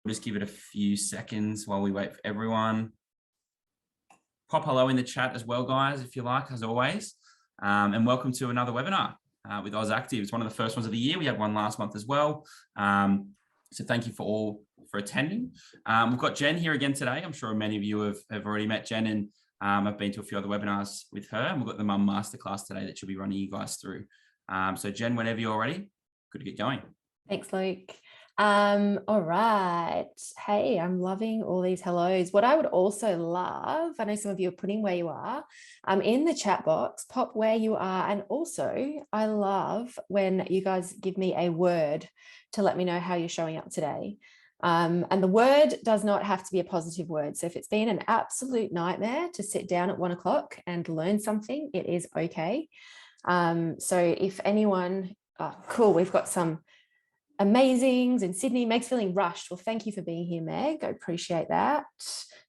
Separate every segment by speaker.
Speaker 1: just give it a few seconds while we wait for everyone. Pop hello in the chat as well, guys, if you like, as always. And welcome to another webinar with Oz Active. It's one of the first ones of the year. We had one last month as well. So thank you for attending. We've got Jen here again today. I'm sure many of you have already met Jen, and I've been to a few other webinars with her. And we've got the Mum Masterclass today that she'll be running you guys through. So Jen, whenever you're ready, good to get going.
Speaker 2: Thanks, Luke. All right. Hey, I'm loving all these hellos. What I would also love, I know some of you are putting where you are, in the chat box, pop where you are. And also I love when you guys give me a word to let me know how you're showing up today. And the word does not have to be a positive word. So if it's been an absolute nightmare to sit down at 1 o'clock and learn something, it is okay. So if anyone, cool, we've got some amazings in Sydney. Meg's feeling rushed. Well, thank you for being here, Meg. I appreciate that.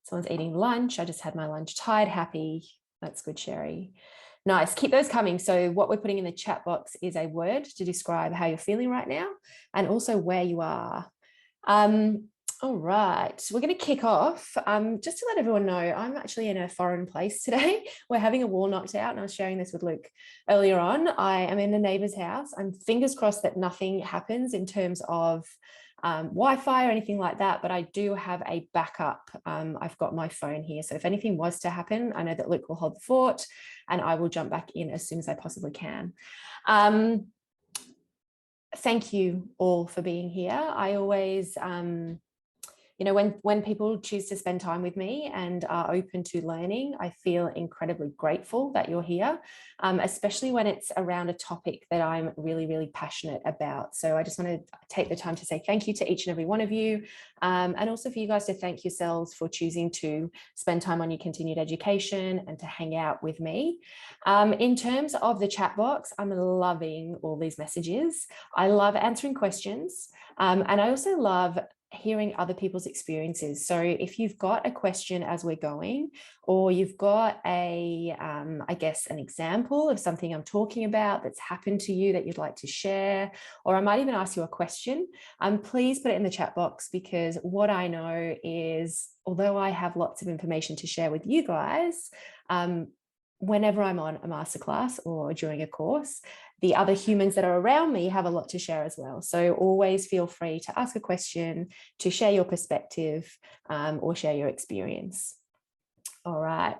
Speaker 2: Someone's eating lunch. I just had my lunch. Tired, happy. That's good, Sherry. Nice. Keep those coming. So what we're putting in the chat box is a word to describe how you're feeling right now and also where you are. All right, we're going to kick off. Just to let everyone know, I'm actually in a foreign place today. We're having a wall knocked out, and I was sharing this with Luke earlier on. I am in a neighbour's house. I'm fingers crossed that nothing happens in terms of Wi-Fi or anything like that, but I do have a backup. I've got my phone here, so if anything was to happen, I know that Luke will hold the fort, and I will jump back in as soon as I possibly can. Thank you all for being here. I always you know, when people choose to spend time with me and are open to learning, I feel incredibly grateful that you're here, especially when it's around a topic that I'm really, really passionate about. So I just want to take the time to say thank you to each and every one of you, and also for you guys to thank yourselves for choosing to spend time on your continued education and to hang out with me. In terms of the chat box, I'm loving all these messages. I love answering questions, and I also love hearing other people's experiences. So if you've got a question as we're going, or you've got a, I guess, an example of something I'm talking about that's happened to you that you'd like to share, or I might even ask you a question, please put it in the chat box, because what I know is, although I have lots of information to share with you guys, whenever I'm on a masterclass or during a course, the other humans that are around me have a lot to share as well. So always feel free to ask a question, to share your perspective, or share your experience. All right.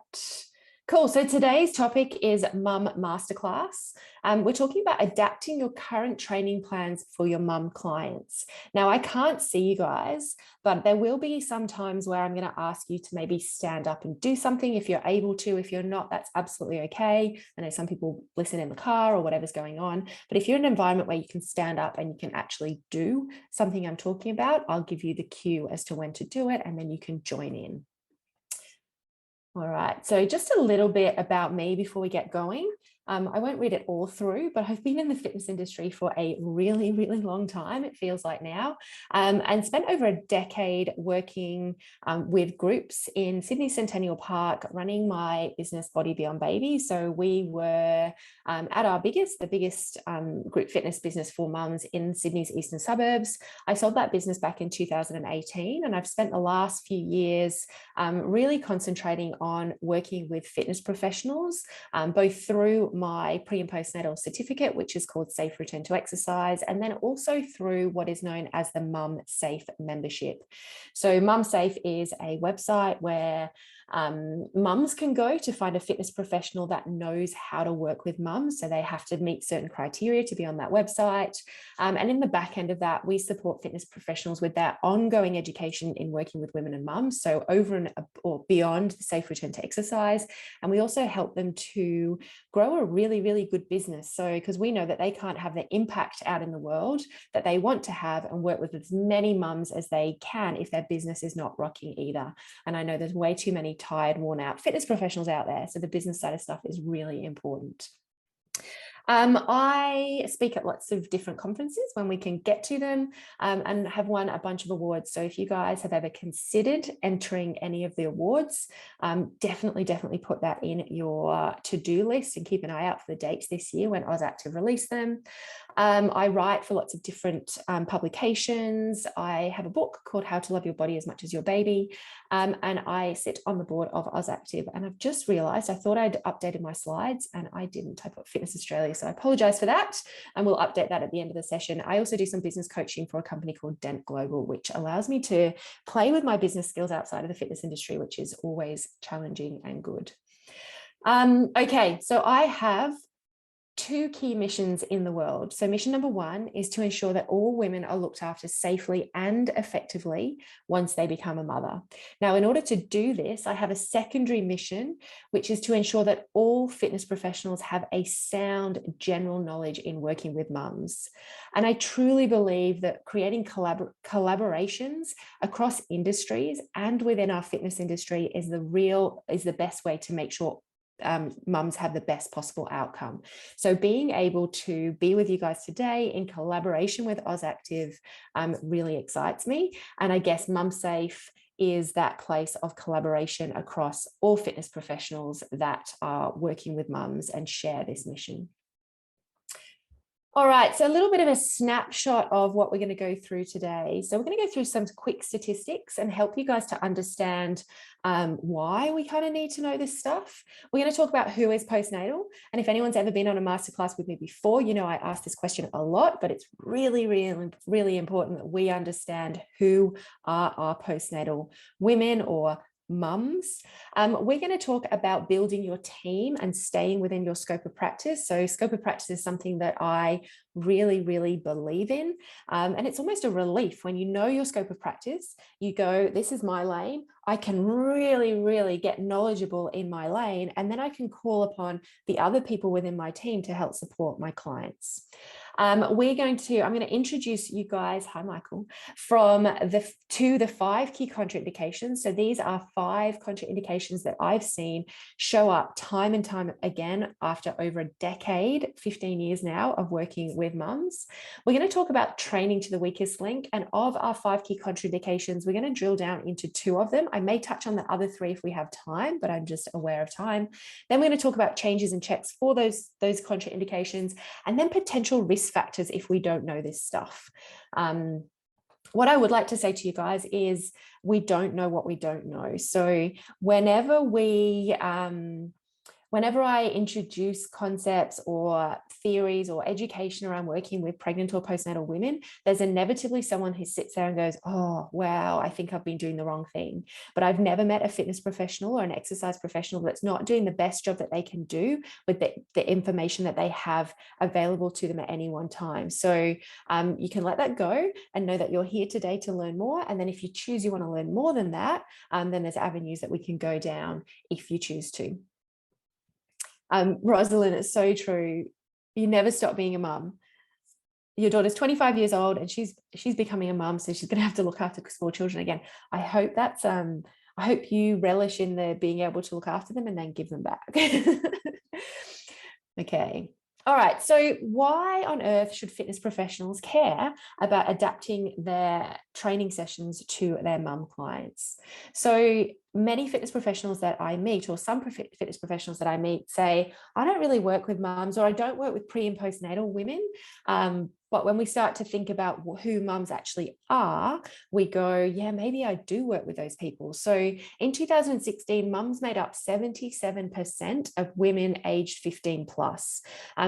Speaker 2: Cool. So today's topic is Mum Masterclass. We're talking about adapting your current training plans for your mum clients. Now, I can't see you guys, but there will be some times where I'm going to ask you to maybe stand up and do something if you're able to. If you're not, that's absolutely okay. I know some people listen in the car or whatever's going on, but if you're in an environment where you can stand up and you can actually do something I'm talking about, I'll give you the cue as to when to do it, and then you can join in. All right, so just a little bit about me before we get going. I won't read it all through, but I've been in the fitness industry for a really, really long time, it feels like now, and spent over a decade working with groups in Sydney Centennial Park, running my business Body Beyond Baby. So we were at our the biggest group fitness business for mums in Sydney's eastern suburbs. I sold that business back in 2018, and I've spent the last few years really concentrating on working with fitness professionals, both through my pre and postnatal certificate, which is called Safe Return to Exercise, and then also through what is known as the Mum Safe membership. So Mum Safe is a website where mums can go to find a fitness professional that knows how to work with mums. So they have to meet certain criteria to be on that website. And in the back end of that, we support fitness professionals with their ongoing education in working with women and mums. So over and or beyond the Safe Return to Exercise. And we also help them to grow a really, really good business. So because we know that they can't have the impact out in the world that they want to have and work with as many mums as they can if their business is not rocking either. And I know there's way too many tired, worn out fitness professionals out there. So the business side of stuff is really important. I speak at lots of different conferences when we can get to them, and have won a bunch of awards. So if you guys have ever considered entering any of the awards, definitely put that in your to-do list and keep an eye out for the dates this year when Oz Active release them. I write for lots of different publications. I have a book called How to Love Your Body as Much as Your Baby. And I sit on the board of AusActive. And I've just realized I thought I'd updated my slides and I didn't. I put Fitness Australia. So I apologize for that. And we'll update that at the end of the session. I also do some business coaching for a company called Dent Global, which allows me to play with my business skills outside of the fitness industry, which is always challenging and good. Okay, so I have 2 key missions in the world. So mission number 1 is to ensure that all women are looked after safely and effectively once they become a mother. Now, in order to do this, I have a secondary mission, which is to ensure that all fitness professionals have a sound general knowledge in working with mums. And I truly believe that creating collaborations across industries and within our fitness industry is the best way to make sure mums have the best possible outcome. So being able to be with you guys today in collaboration with AusActive really excites me. And I guess MumSafe is that place of collaboration across all fitness professionals that are working with mums and share this mission. All right, so a little bit of a snapshot of what we're going to go through today. So we're going to go through some quick statistics and help you guys to understand why we kind of need to know this stuff. We're going to talk about who is postnatal. And if anyone's ever been on a masterclass with me before, you know I ask this question a lot, but it's really, really, really important that we understand who are our postnatal women or mums. We're going to talk about building your team and staying within your scope of practice. So scope of practice is something that I really, really believe in. And it's almost a relief when you know your scope of practice, you go, this is my lane. I can really, really get knowledgeable in my lane. And then I can call upon the other people within my team to help support my clients. I'm going to introduce you guys, hi Michael, to the 5 key contraindications. So these are 5 contraindications that I've seen show up time and time again after over a decade, 15 years now of working with mums. We're going to talk about training to the weakest link, and of our 5 key contraindications, we're going to drill down into 2 of them. I may touch on the other 3 if we have time, but I'm just aware of time. Then we're going to talk about changes and checks for those contraindications, and then potential risk factors if we don't know this stuff. What I would like to say to you guys is we don't know what we don't know. So whenever I introduce concepts or theories or education around working with pregnant or postnatal women, there's inevitably someone who sits there and goes, oh, wow, I think I've been doing the wrong thing. But I've never met a fitness professional or an exercise professional that's not doing the best job that they can do with the information that they have available to them at any one time. So you can let that go and know that you're here today to learn more. And then if you choose you want to learn more than that, then there's avenues that we can go down if you choose to. Rosalind, it's so true. You never stop being a mum. Your daughter's 25 years old and she's becoming a mum, so she's going to have to look after small children again. I hope that's I hope you relish in the being able to look after them and then give them back. Okay. All right. So why on earth should fitness professionals care about adapting their training sessions to their mum clients? So many fitness professionals that I meet, or some fitness professionals that I meet, say, I don't really work with mums, or I don't work with pre and postnatal women. But when we start to think about who mums actually are, we go, yeah, maybe I do work with those people. So in 2016, mums made up 77% of women aged 15 plus.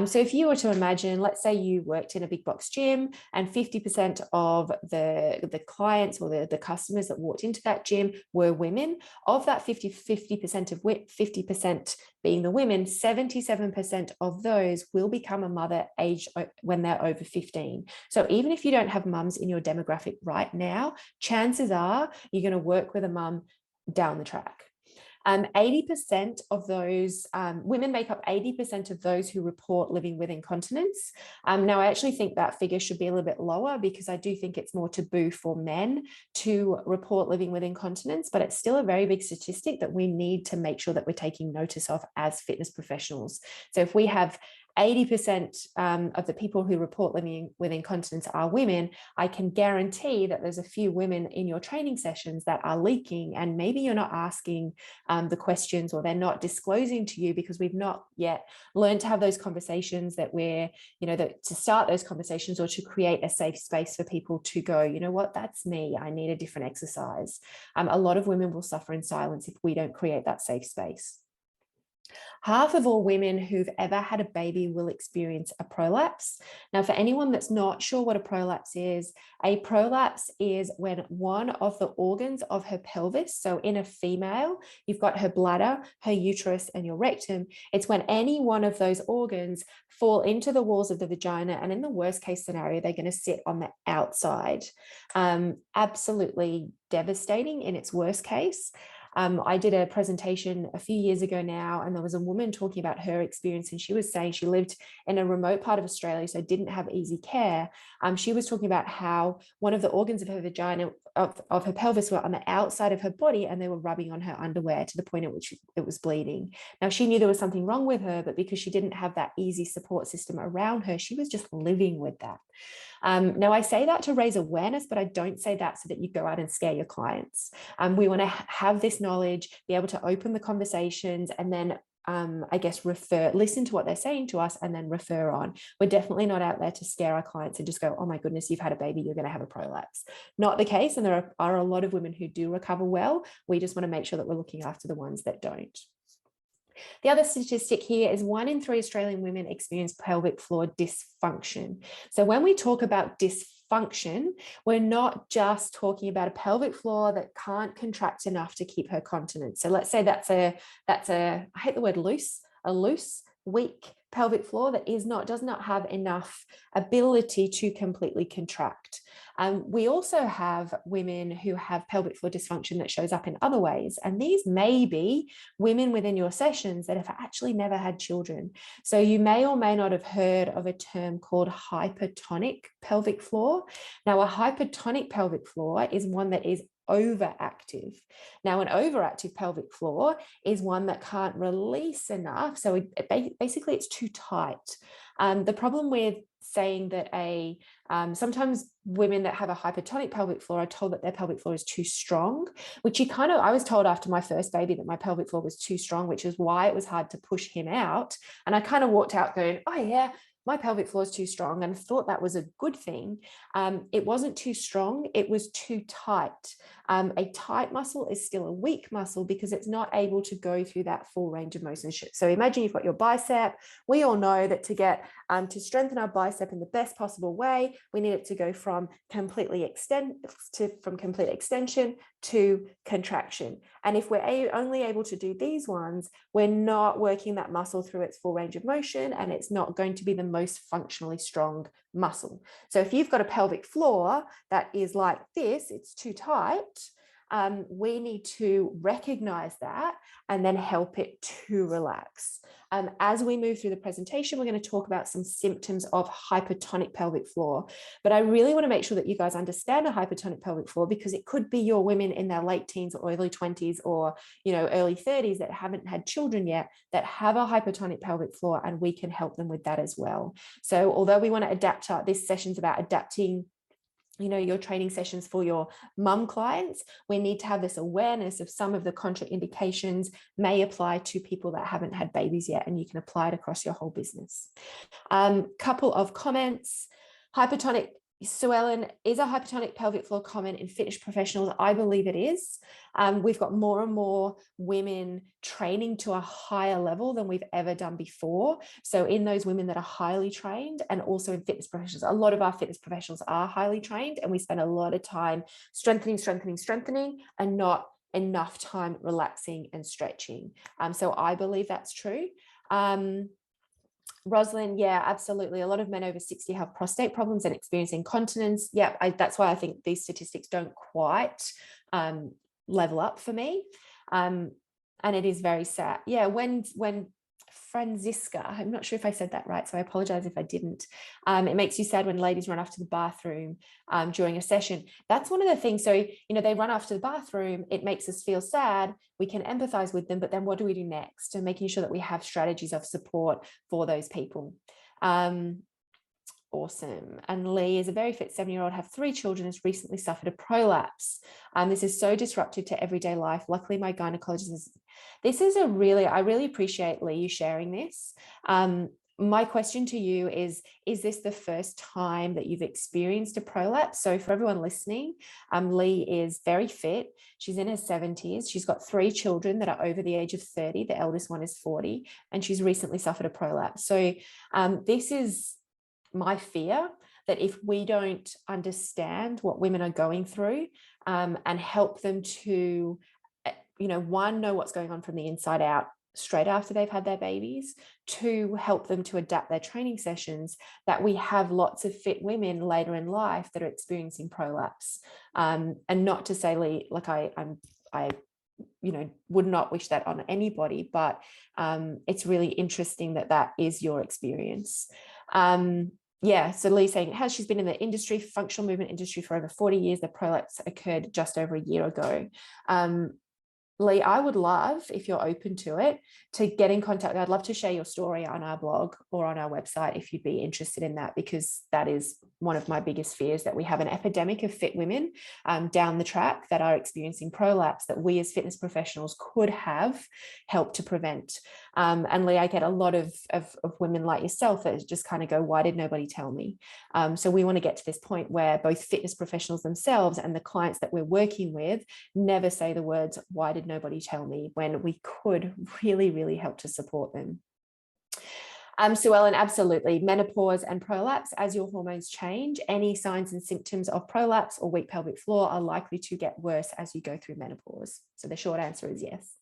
Speaker 2: So if you were to imagine, let's say you worked in a big box gym and 50% of the clients or the customers that walked into that gym were women. Of that 50% being the women, 77% of those will become a mother aged when they're over 15. So even if you don't have mums in your demographic right now, chances are you're going to work with a mum down the track. 80% of those women make up 80% of those who report living with incontinence. Now, I actually think that figure should be a little bit lower because I do think it's more taboo for men to report living with incontinence, but it's still a very big statistic that we need to make sure that we're taking notice of as fitness professionals. So if we have 80% of the people who report living with incontinence are women, I can guarantee that there's a few women in your training sessions that are leaking, and maybe you're not asking the questions, or they're not disclosing to you because we've not yet learned to have those conversations that we're, to start those conversations, or to create a safe space for people to go, you know what, that's me, I need a different exercise. A lot of women will suffer in silence if we don't create that safe space. Half of all women who've ever had a baby will experience a prolapse. Now, for anyone that's not sure what a prolapse is when one of the organs of her pelvis, so in a female, you've got her bladder, her uterus, and your rectum. It's when any one of those organs fall into the walls of the vagina, and in the worst case scenario, they're going to sit on the outside. Absolutely devastating in its worst case. I did a presentation a few years ago now, and there was a woman talking about her experience, and she was saying she lived in a remote part of Australia, so didn't have easy care. She was talking about how one of the organs of her vagina, of her pelvis, were on the outside of her body, and they were rubbing on her underwear to the point at which it was bleeding. Now, she knew there was something wrong with her, but because she didn't have that easy support system around her, she was just living with that. Now, I say that to raise awareness, but I don't say that so that you go out and scare your clients. We want to have this knowledge, be able to open the conversations, and then I guess listen to what they're saying to us, and then refer on. We're definitely not out there to scare our clients and just go, oh my goodness, you've had a baby, you're going to have a prolapse. Not the case. And there are a lot of women who do recover well. We just want to make sure that we're looking after the ones that don't. The other statistic here is 1 in 3 Australian women experience pelvic floor dysfunction. So when we talk about dysfunction, we're not just talking about a pelvic floor that can't contract enough to keep her continence. So let's say that's a I hate the word loose, a loose, weak pelvic floor that does not have enough ability to completely contract. We also have women who have pelvic floor dysfunction that shows up in other ways. And these may be women within your sessions that have actually never had children. So you may or may not have heard of a term called hypertonic pelvic floor. Now, a hypertonic pelvic floor is one that is overactive. Now, an overactive pelvic floor is one that can't release enough. So basically it's too tight. The problem with saying that sometimes women that have a hypertonic pelvic floor are told that their pelvic floor is too strong, which I was told after my first baby that my pelvic floor was too strong, which is why it was hard to push him out. And I kind of walked out going, oh yeah, my pelvic floor is too strong, and thought that was a good thing. It wasn't too strong, it was too tight. A tight muscle is still a weak muscle because it's not able to go through that full range of motion. So imagine you've got your bicep. We all know that to strengthen our bicep in the best possible way, we need it to go from complete extension to contraction. And if we're only able to do these ones, we're not working that muscle through its full range of motion, and it's not going to be the most functionally strong muscle. So if you've got a pelvic floor that is like this, it's too tight, we need to recognize that and then help it to relax. As we move through the presentation, we're going to talk about some symptoms of hypertonic pelvic floor. But I really want to make sure that you guys understand a hypertonic pelvic floor, because it could be your women in their late teens or early 20s or early 30s that haven't had children yet that have a hypertonic pelvic floor, and we can help them with that as well. So although we want to adapt, this session's about adapting your training sessions for your mum clients, we need to have this awareness of some of the contraindications may apply to people that haven't had babies yet, and you can apply it across your whole business. Couple of comments. Hypertonic, Sue Ellen, is a hypertonic pelvic floor common in fitness professionals? I believe it is. We've got more and more women training to a higher level than we've ever done before. So in those women that are highly trained, and also in fitness professionals, a lot of our fitness professionals are highly trained, and we spend a lot of time strengthening, and not enough time relaxing and stretching. So I believe that's true. Rosalind, yeah, absolutely. A lot of men over 60 have prostate problems and experience incontinence. Yeah, that's why I think these statistics don't quite level up for me. And it is very sad. Yeah, when Franziska, I'm not sure if I said that right, so I apologize if I didn't. It makes you sad when ladies run off to the bathroom during a session. That's one of the things. So, they run off to the bathroom, it makes us feel sad. We can empathize with them, but then what do we do next? And making sure that we have strategies of support for those people. Awesome. And Lee is a very fit 7-year-old, have 3 children, has recently suffered a prolapse. This is so disruptive to everyday life. Luckily, my gynecologist is, I really appreciate Lee, you sharing this. My question to you is this the first time that you've experienced a prolapse? So for everyone listening, Lee is very fit. She's in her 70s. She's got 3 children that are over the age of 30. The eldest one is 40, and she's recently suffered a prolapse. So this is my fear, that if we don't understand what women are going through and help them to, one, know what's going on from the inside out straight after they've had their babies, 2, help them to adapt their training sessions, that we have lots of fit women later in life that are experiencing prolapse. And not to say, Lee, like I would not wish that on anybody, but it's really interesting that is your experience. So Lee's saying, she's been in the industry, functional movement industry, for over 40 years. The prolapse occurred just over a year ago. Lee, I would love, if you're open to it, to get in contact. I'd love to share your story on our blog or on our website if you'd be interested in that, because that is one of my biggest fears, that we have an epidemic of fit women down the track that are experiencing prolapse that we as fitness professionals could have helped to prevent. And Lee, I get a lot of women like yourself that just kind of go, why did nobody tell me? So we want to get to this point where both fitness professionals themselves and the clients that we're working with never say the words, why did nobody tell me, when we could really, really help to support them. Sue Ellen, absolutely. Menopause and prolapse, as your hormones change, any signs and symptoms of prolapse or weak pelvic floor are likely to get worse as you go through menopause. So the short answer is yes.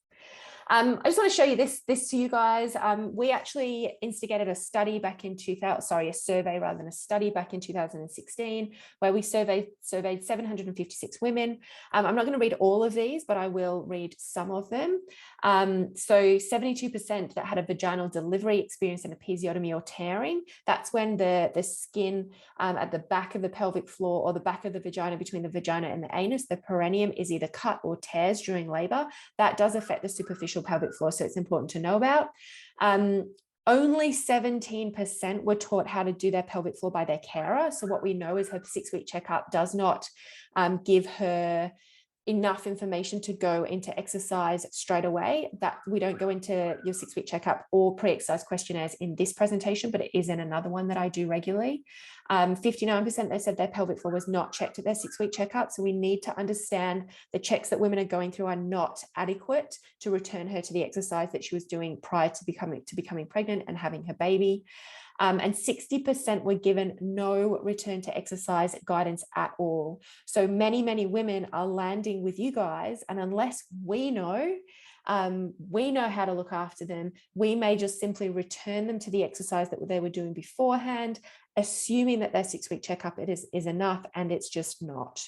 Speaker 2: I just want to show you this to you guys. We actually instigated a study back in a survey rather than a study back in 2016, where we surveyed 756 women. I'm not going to read all of these, but I will read some of them. So 72% that had a vaginal delivery experienced an episiotomy or tearing. That's when the skin at the back of the pelvic floor or the back of the vagina, between the vagina and the anus, the perineum, is either cut or tears during labor. That does affect the superficial pelvic floor, so it's important to know about. Only 17% were taught how to do their pelvic floor by their carer. So what we know is her 6-week checkup does not give her enough information to go into exercise straight away. That we don't go into your 6-week checkup or pre-exercise questionnaires in this presentation, but it is in another one that I do regularly. 59% they said their pelvic floor was not checked at their 6-week checkup. So we need to understand the checks that women are going through are not adequate to return her to the exercise that she was doing prior to becoming pregnant and having her baby. And 60% were given no return to exercise guidance at all. So many, many women are landing with you guys, and unless we know how to look after them, we may just simply return them to the exercise that they were doing beforehand, assuming that their 6-week checkup is enough, and it's just not.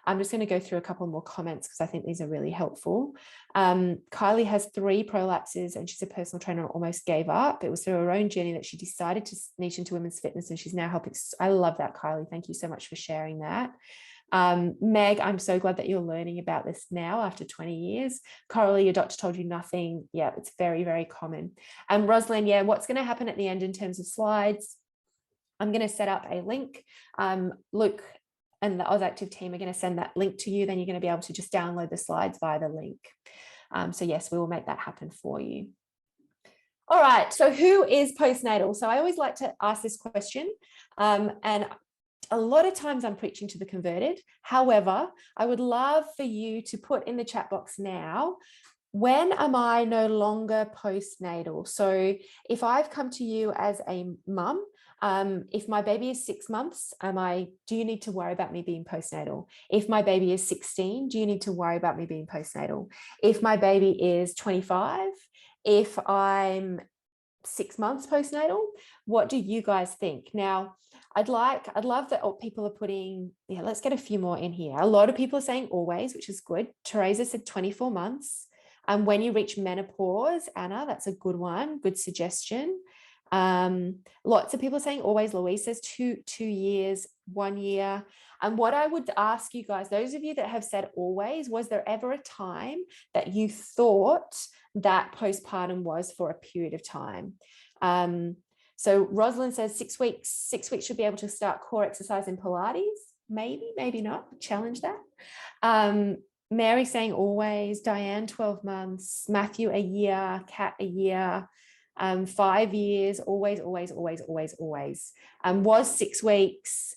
Speaker 2: I'm just going to go through a couple more comments because I think these are really helpful. Kylie has 3 prolapses and she's a personal trainer and almost gave up. It was through her own journey that she decided to niche into women's fitness, and she's now helping. I love that, Kylie. Thank you so much for sharing that. Meg, I'm so glad that you're learning about this now after 20 years. Coralie, your doctor told you nothing. Yeah, it's very, very common. Rosalind, yeah, what's going to happen at the end in terms of slides? I'm going to set up a link. Luke and the AusActive team are going to send that link to you. Then you're going to be able to just download the slides via the link. So yes, we will make that happen for you. All right, so who is postnatal? So I always like to ask this question, and a lot of times I'm preaching to the converted. However, I would love for you to put in the chat box now, when am I no longer postnatal? So if I've come to you as a mum, if my baby is 6 months, do you need to worry about me being postnatal? If my baby is 16, do you need to worry about me being postnatal? If my baby is 25, if I'm 6 months postnatal, what do you guys think? Now, I'd love that people are putting, let's get a few more in here. A lot of people are saying always, which is good. Teresa said 24 months. And when you reach menopause, Anna, that's a good one, good suggestion. Lots of people are saying always. Louise says 2 years, 1 year. And what I would ask you guys, those of you that have said always, was there ever a time that you thought that postpartum was for a period of time? So Rosalind says 6 weeks. 6 weeks should be able to start core exercise in Pilates. Maybe, maybe not. Challenge that. Mary saying always. Diane 12 months. Matthew a year. Kat a year. 5 years. Always, always, always, always, always. Was 6 weeks.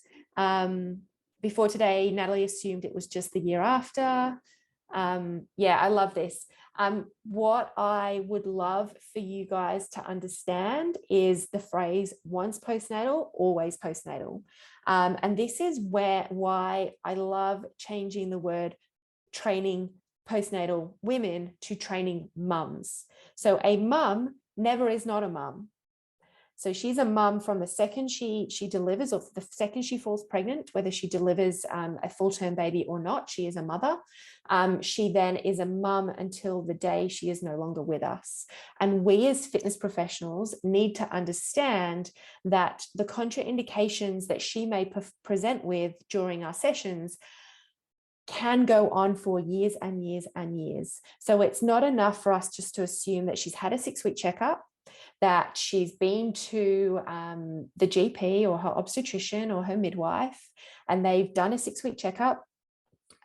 Speaker 2: Before today, Natalie assumed it was just the year after. Yeah, I love this. What I would love for you guys to understand is the phrase once postnatal, always postnatal. And this is why I love changing the word training postnatal women to training mums. So a mum never is not a mum. So she's a mum from the second she delivers, or the second she falls pregnant, whether she delivers a full-term baby or not, she is a mother. She then is a mum until the day she is no longer with us. And we as fitness professionals need to understand that the contraindications that she may present with during our sessions can go on for years and years and years. So it's not enough for us just to assume that she's had a 6-week checkup, that she's been to the GP or her obstetrician or her midwife, and they've done a 6-week checkup,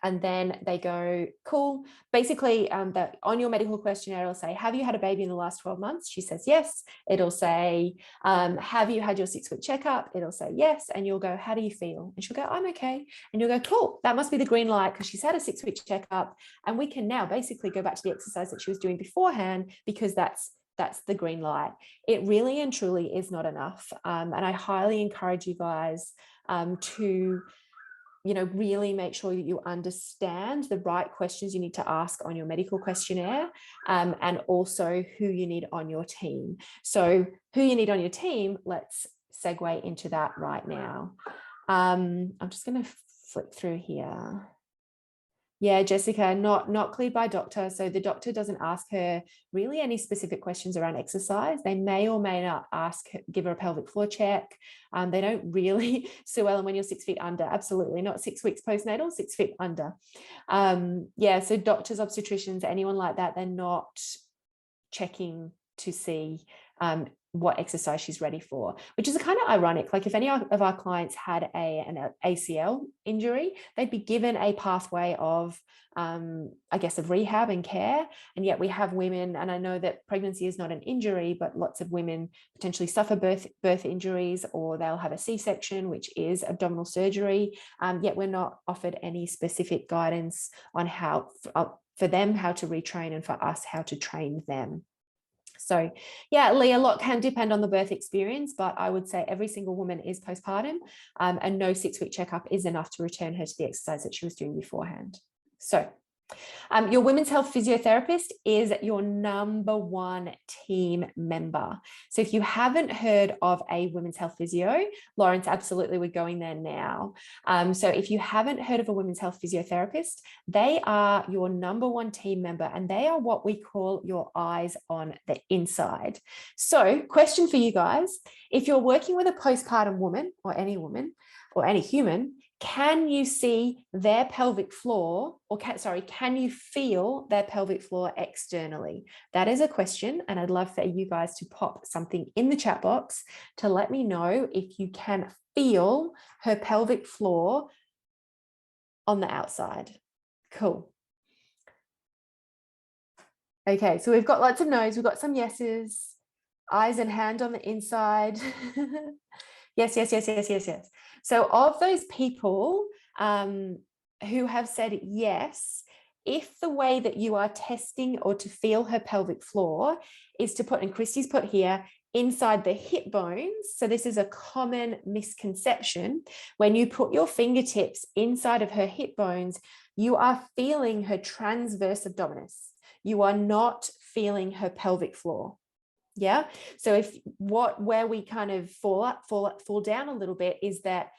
Speaker 2: and then they go, cool. Basically, that on your medical questionnaire, it'll say, have you had a baby in the last 12 months? She says yes. It'll say, have you had your 6-week checkup? It'll say yes. And you'll go, how do you feel? And she'll go, I'm okay. And you'll go, cool. That must be the green light, because she's had a 6-week checkup, and we can now basically go back to the exercise that she was doing beforehand, because that's the green light. It really and truly is not enough. And I highly encourage you guys to, really make sure that you understand the right questions you need to ask on your medical questionnaire, and also who you need on your team. So who you need on your team, let's segue into that right now. I'm just going to flip through here. Yeah, Jessica, not cleared by doctor. So the doctor doesn't ask her really any specific questions around exercise. They may or may not give her a pelvic floor check. They don't really, Sue Ellen, when you're 6 feet under, absolutely not 6 weeks postnatal, 6 feet under. Yeah, so doctors, obstetricians, anyone like that, they're not checking to see what exercise she's ready for, which is kind of ironic. Like if any of our clients had an ACL injury, they'd be given a pathway of, I guess, of rehab and care. And yet we have women, and I know that pregnancy is not an injury, but lots of women potentially suffer birth injuries, or they'll have a C-section, which is abdominal surgery. Yet we're not offered any specific guidance on how, for them, how to retrain, and for us, how to train them. So yeah, Lee, a lot can depend on the birth experience, but I would say every single woman is postpartum, and no 6-week checkup is enough to return her to the exercise that she was doing beforehand. So your women's health physiotherapist is your #1 team member. So if you haven't heard of a women's health physio, Lawrence, absolutely, we're going there now. So if you haven't heard of a women's health physiotherapist, they are your #1 team member, and they are what we call your eyes on the inside. So question for you guys, if you're working with a postpartum woman or any human, can you see their pelvic floor, or can you feel their pelvic floor externally? That is a question, and I'd love for you guys to pop something in the chat box to let me know if you can feel her pelvic floor on the outside. Cool. Okay, so we've got lots of no's, we've got some yeses, eyes and hand on the inside. Yes, yes, yes, yes, yes, yes. So of those people who have said yes, if the way that you are testing or to feel her pelvic floor is to put, and Christy's put here, inside the hip bones. So this is a common misconception. When you put your fingertips inside of her hip bones, you are feeling her transverse abdominis. You are not feeling her pelvic floor. Yeah. So where we kind of fall down a little bit is that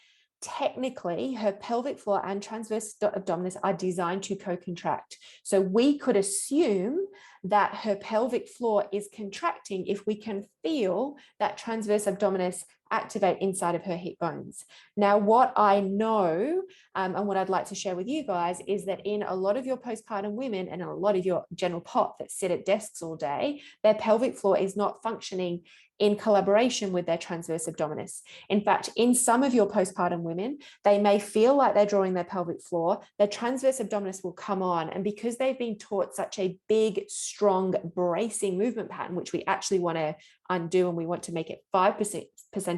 Speaker 2: technically her pelvic floor and transverse abdominis are designed to co-contract. So we could assume that her pelvic floor is contracting if we can feel that transverse abdominis activate inside of her hip bones. Now, what I know and what I'd like to share with you guys is that in a lot of your postpartum women and a lot of your general pop that sit at desks all day, their pelvic floor is not functioning in collaboration with their transverse abdominis. In fact, in some of your postpartum women, they may feel like they're drawing their pelvic floor, their transverse abdominis will come on. And because they've been taught such a big, strong, bracing movement pattern, which we actually want to undo and we want to make it 5%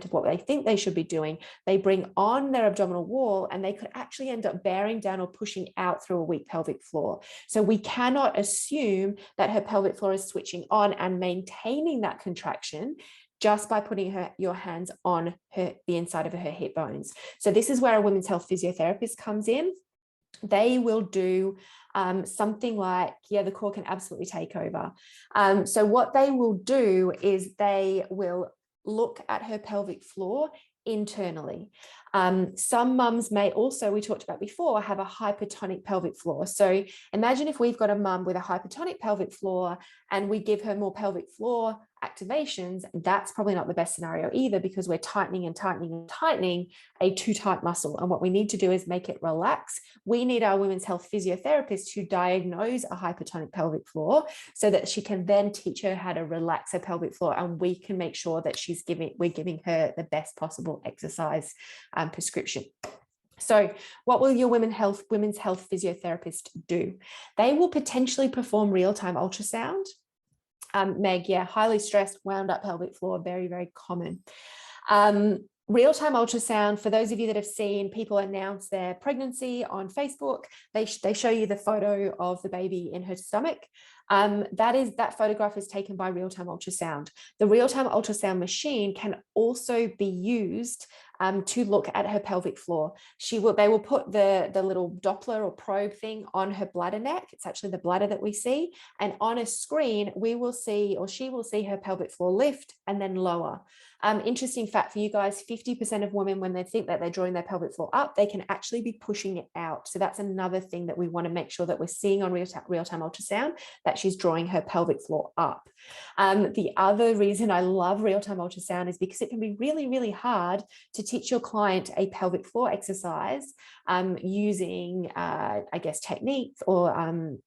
Speaker 2: of what they think they should be doing, they bring on their abdominal wall and they could actually end up bearing down or pushing out through a weak pelvic floor. So we cannot assume that her pelvic floor is switching on and maintaining that contraction just by putting your hands on the inside of her hip bones. So this is where a women's health physiotherapist comes in. They will do something like, the core can absolutely take over. So what they will do is they will look at her pelvic floor internally. Some mums may also, we talked about before, have a hypertonic pelvic floor. So imagine if we've got a mum with a hypertonic pelvic floor and we give her more pelvic floor activations, that's probably not the best scenario either, because we're tightening and tightening and tightening a too tight muscle. And what we need to do is make it relax. We need our women's health physiotherapist to diagnose a hypertonic pelvic floor so that she can then teach her how to relax her pelvic floor, and we can make sure that we're giving her the best possible exercise prescription. So what will your women's health physiotherapist do? They will potentially perform real-time ultrasound. Meg, highly stressed, wound up pelvic floor, very, very common. Real-time ultrasound, for those of you that have seen people announce their pregnancy on Facebook, they show you the photo of the baby in her stomach. That photograph is taken by real-time ultrasound. The real-time ultrasound machine can also be used to look at her pelvic floor. They will put the little Doppler or probe thing on her bladder neck. It's actually the bladder that we see. And on a screen, we will see, or she will see, her pelvic floor lift and then lower. Interesting fact for you guys, 50% of women, when they think that they're drawing their pelvic floor up, they can actually be pushing it out. So that's another thing that we want to make sure that we're seeing on real-time ultrasound, that she's drawing her pelvic floor up. The other reason I love real-time ultrasound is because it can be really, really hard to teach your client a pelvic floor exercise using, techniques, or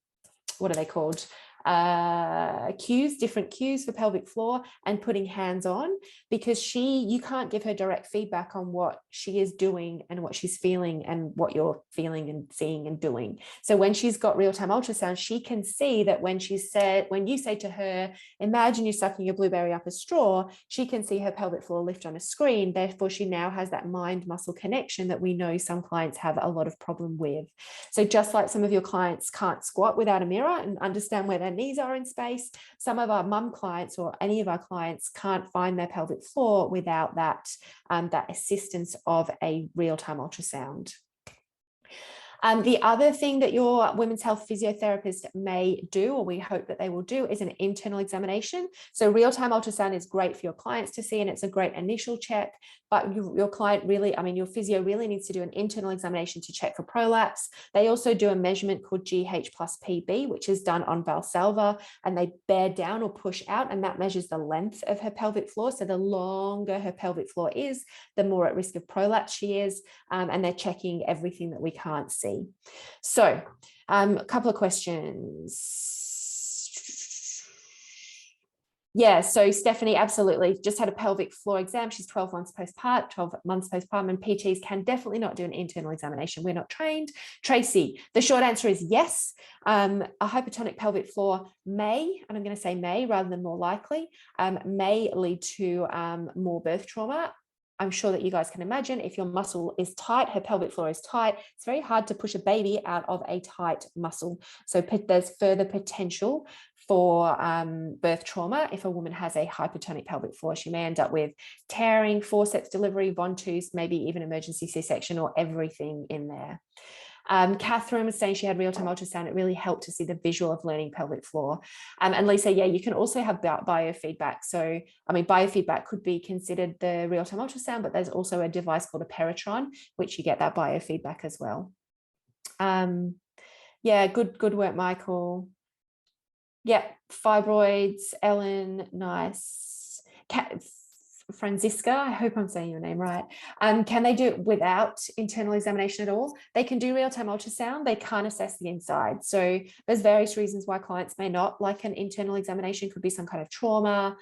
Speaker 2: what are they called? Different cues for pelvic floor, and putting hands on, because you can't give her direct feedback on what she is doing and what she's feeling and what you're feeling and seeing and doing. So when she's got real-time ultrasound, she can see that when you say to her, imagine you're sucking a blueberry up a straw, she can see her pelvic floor lift on a screen. Therefore, she now has that mind-muscle connection that we know some clients have a lot of problem with. So just like some of your clients can't squat without a mirror and understand where their knees are in space, some of our mum clients or any of our clients can't find their pelvic floor without that assistance of a real-time ultrasound. The other thing that your women's health physiotherapist may do, or we hope that they will do, is an internal examination. So real-time ultrasound is great for your clients to see, and it's a great initial check, but your client really, your physio really needs to do an internal examination to check for prolapse. They also do a measurement called GH plus PB, which is done on Valsalva, and they bear down or push out, and that measures the length of her pelvic floor. So the longer her pelvic floor is, the more at risk of prolapse she is, and they're checking everything that we can't see. So a couple of questions. So Stephanie, absolutely, just had a pelvic floor exam. She's 12 months postpartum, and PTs can definitely not do an internal examination. We're not trained. Tracy, the short answer is yes. A hypertonic pelvic floor may, and I'm going to say may rather than more likely, may lead to more birth trauma. I'm sure that you guys can imagine, if your muscle is tight, her pelvic floor is tight, it's very hard to push a baby out of a tight muscle. So there's further potential for birth trauma if a woman has a hypertonic pelvic floor. She may end up with tearing, forceps delivery, von Teuse, maybe even emergency C-section, or everything in there. Catherine was saying she had real-time ultrasound. It really helped to see the visual of learning pelvic floor. And Lisa, yeah, you can also have biofeedback. So, I mean, biofeedback could be considered the real-time ultrasound, but there's also a device called a Peritron, which you get that biofeedback as well. Yeah, good work, Michael. Yeah, fibroids, Ellen, nice. Francisca, I hope I'm saying your name right. Can they do it without internal examination at all? They can do real-time ultrasound. They can't assess the inside. So there's various reasons why clients may not like an internal examination. Could be some kind of trauma,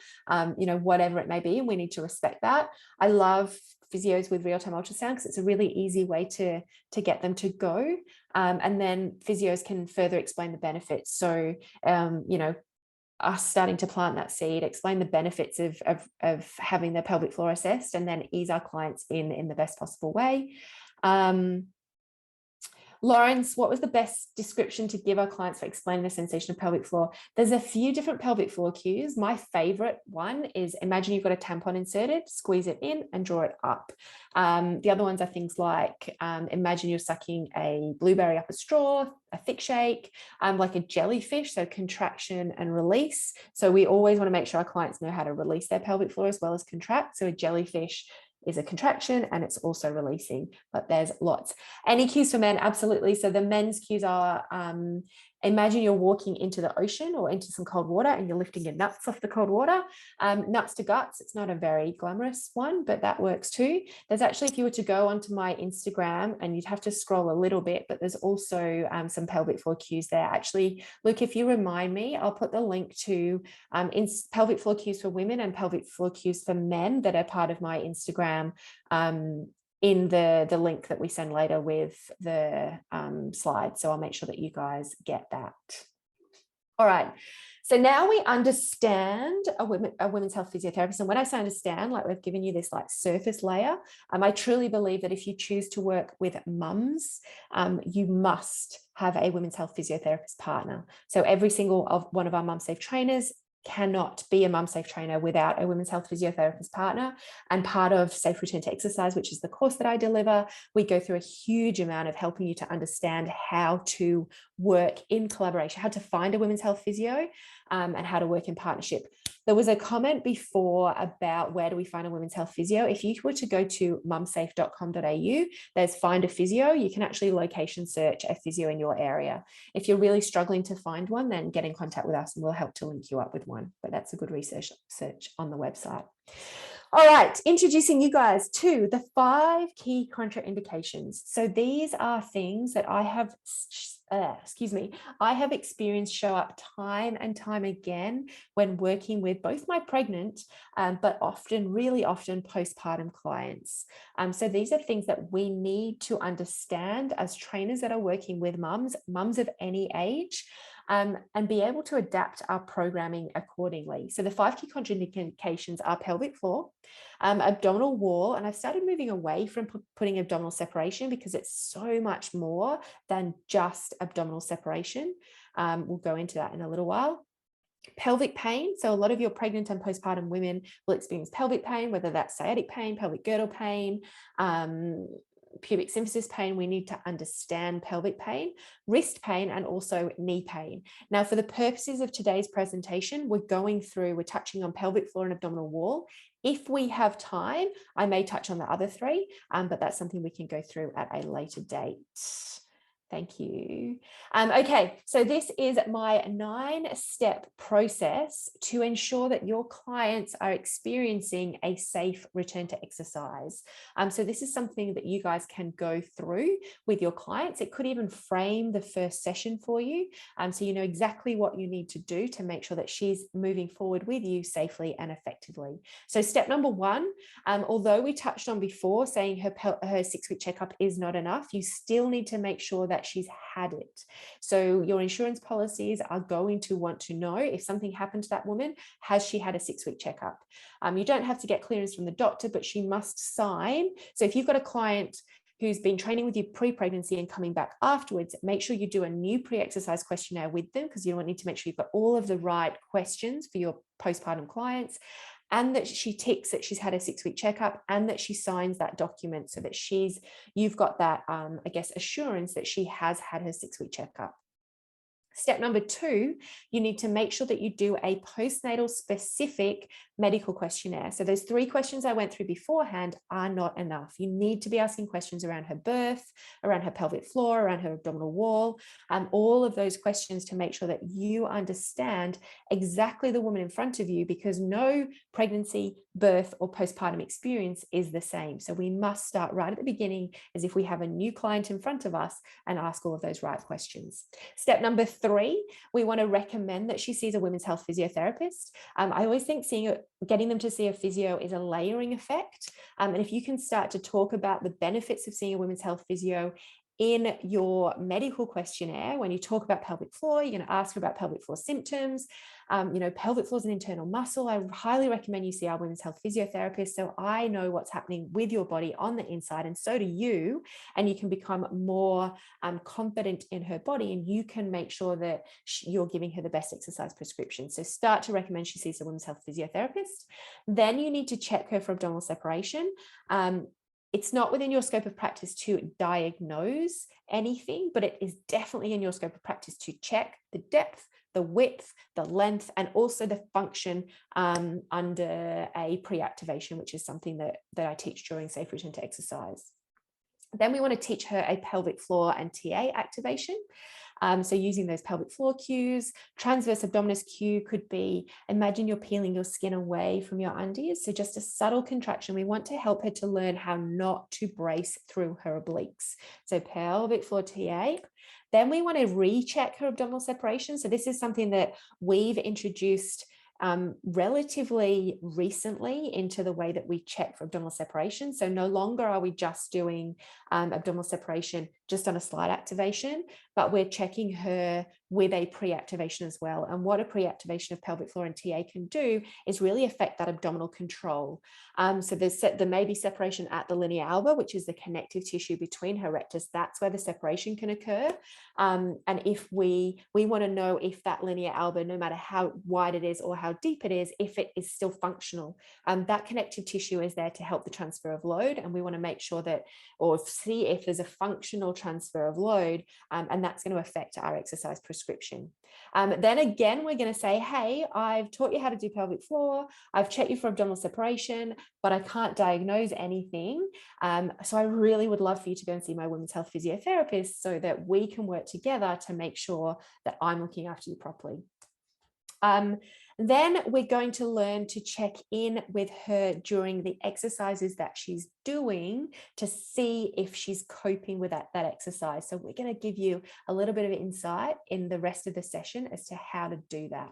Speaker 2: you know, whatever it may be. And we need to respect that. I love physios with real-time ultrasound because it's a really easy way to get them to go. And then physios can further explain the benefits. So, you know, us starting to plant that seed, explain the benefits of having the pelvic floor assessed, and then ease our clients in the best possible way. Lawrence, what was the best description to give our clients for explaining the sensation of pelvic floor? There's a few different pelvic floor cues. My favorite one is imagine you've got a tampon inserted, squeeze it in and draw it up. The other ones are things like imagine you're sucking a blueberry up a straw, a thick shake, like a jellyfish, so contraction and release. So we always want to make sure our clients know how to release their pelvic floor as well as contract. So a jellyfish is a contraction and it's also releasing, but there's lots. Any cues for men? Absolutely. So the men's cues are imagine you're walking into the ocean or into some cold water and you're lifting your nuts off the cold water. Nuts to guts, it's not a very glamorous one, but that works too. There's actually, if you were to go onto my Instagram, and you'd have to scroll a little bit, but there's also some pelvic floor cues there. Actually, Luke, if you remind me, I'll put the link to pelvic floor cues for women and pelvic floor cues for men that are part of my Instagram in the link that we send later with the slides. So I'll make sure that you guys get that. All right. So now we understand a women's health physiotherapist. And when I say understand, like we've given you this like surface layer, I truly believe that if you choose to work with mums, you must have a women's health physiotherapist partner. So every single one of our Mum Safe trainers cannot be a Mum Safe trainer without a women's health physiotherapist partner. And part of Safe Return to Exercise, which is the course that I deliver, we go through a huge amount of helping you to understand how to work in collaboration, how to find a women's health physio, and how to work in partnership. There was a comment before about where do we find a women's health physio. If you were to go to mumsafe.com.au, there's find a physio. You can actually location search a physio in your area. If you're really struggling to find one, then get in contact with us and we'll help to link you up with one. But that's a good research search on the website. All right, introducing you guys to the 5 key contraindications. So these are things that I have experienced show up time and time again when working with both my pregnant, but really often postpartum clients. So these are things that we need to understand as trainers that are working with mums of any age, and be able to adapt our programming accordingly. So the 5 key contraindications are pelvic floor, abdominal wall, and I've started moving away from putting abdominal separation because it's so much more than just abdominal separation. We'll go into that in a little while. Pelvic pain. So a lot of your pregnant and postpartum women will experience pelvic pain, whether that's sciatic pain, pelvic girdle pain, pubic symphysis pain. We need to understand pelvic pain, wrist pain, and also knee pain. Now, for the purposes of today's presentation, we're touching on pelvic floor and abdominal wall. If we have time, I may touch on the other 3, but that's something we can go through at a later date. Thank you. Okay, so this is my 9-step process to ensure that your clients are experiencing a safe return to exercise. So this is something that you guys can go through with your clients. It could even frame the first session for you, so you know exactly what you need to do to make sure that she's moving forward with you safely and effectively. So step number 1, although we touched on before saying her 6-week checkup is not enough, you still need to make sure that she's had it. So your insurance policies are going to want to know if something happened to that woman, has she had a 6-week checkup? You don't have to get clearance from the doctor, but she must sign. So if you've got a client who's been training with you pre-pregnancy and coming back afterwards, make sure you do a new pre-exercise questionnaire with them, because you need to make sure you've got all of the right questions for your postpartum clients. and that she ticks that she's had a 6-week checkup, and that she signs that document so that you've got that, I guess, assurance that she has had her 6-week checkup. Step number 2, you need to make sure that you do a postnatal specific medical questionnaire. So those 3 questions I went through beforehand are not enough. You need to be asking questions around her birth, around her pelvic floor, around her abdominal wall, all of those questions to make sure that you understand exactly the woman in front of you, because no pregnancy, birth, or postpartum experience is the same. So we must start right at the beginning as if we have a new client in front of us and ask all of those right questions. Step number 3, we want to recommend that she sees a women's health physiotherapist. I always think getting them to see a physio is a layering effect. And if you can start to talk about the benefits of seeing a women's health physio in your medical questionnaire, when you talk about pelvic floor, you're going to ask about pelvic floor symptoms. Pelvic floor is an internal muscle. I highly recommend you see our women's health physiotherapist, so I know what's happening with your body on the inside, and so do you, and you can become more confident in her body, and you can make sure that you're giving her the best exercise prescription. So start to recommend she sees a women's health physiotherapist. Then you need to check her for abdominal separation. It's not within your scope of practice to diagnose anything, but it is definitely in your scope of practice to check the depth, the width, the length, and also the function under a pre-activation, which is something that I teach during Safe Return to Exercise. Then we want to teach her a pelvic floor and TA activation. So using those pelvic floor cues. Transverse abdominis cue could be, imagine you're peeling your skin away from your undies. So just a subtle contraction. We want to help her to learn how not to brace through her obliques. So pelvic floor TA. Then we want to recheck her abdominal separation. So this is something that we've introduced relatively recently into the way that we check for abdominal separation. So no longer are we just doing abdominal separation just on a slide activation, but we're checking her with a pre-activation as well. And what a pre-activation of pelvic floor and TA can do is really affect that abdominal control. So there may be separation at the linea alba, which is the connective tissue between her rectus. That's where the separation can occur. And if we want to know if that linea alba, no matter how wide it is or how deep it is, if it is still functional. That connective tissue is there to help the transfer of load. And we want to make sure that, or see if there's a functional transfer of load, and that's going to affect our exercise prescription. Then again, we're going to say, hey, I've taught you how to do pelvic floor. I've checked you for abdominal separation, but I can't diagnose anything. So I really would love for you to go and see my women's health physiotherapist so that we can work together to make sure that I'm looking after you properly. Then we're going to learn to check in with her during the exercises that she's doing to see if she's coping with that exercise. So we're going to give you a little bit of insight in the rest of the session as to how to do that.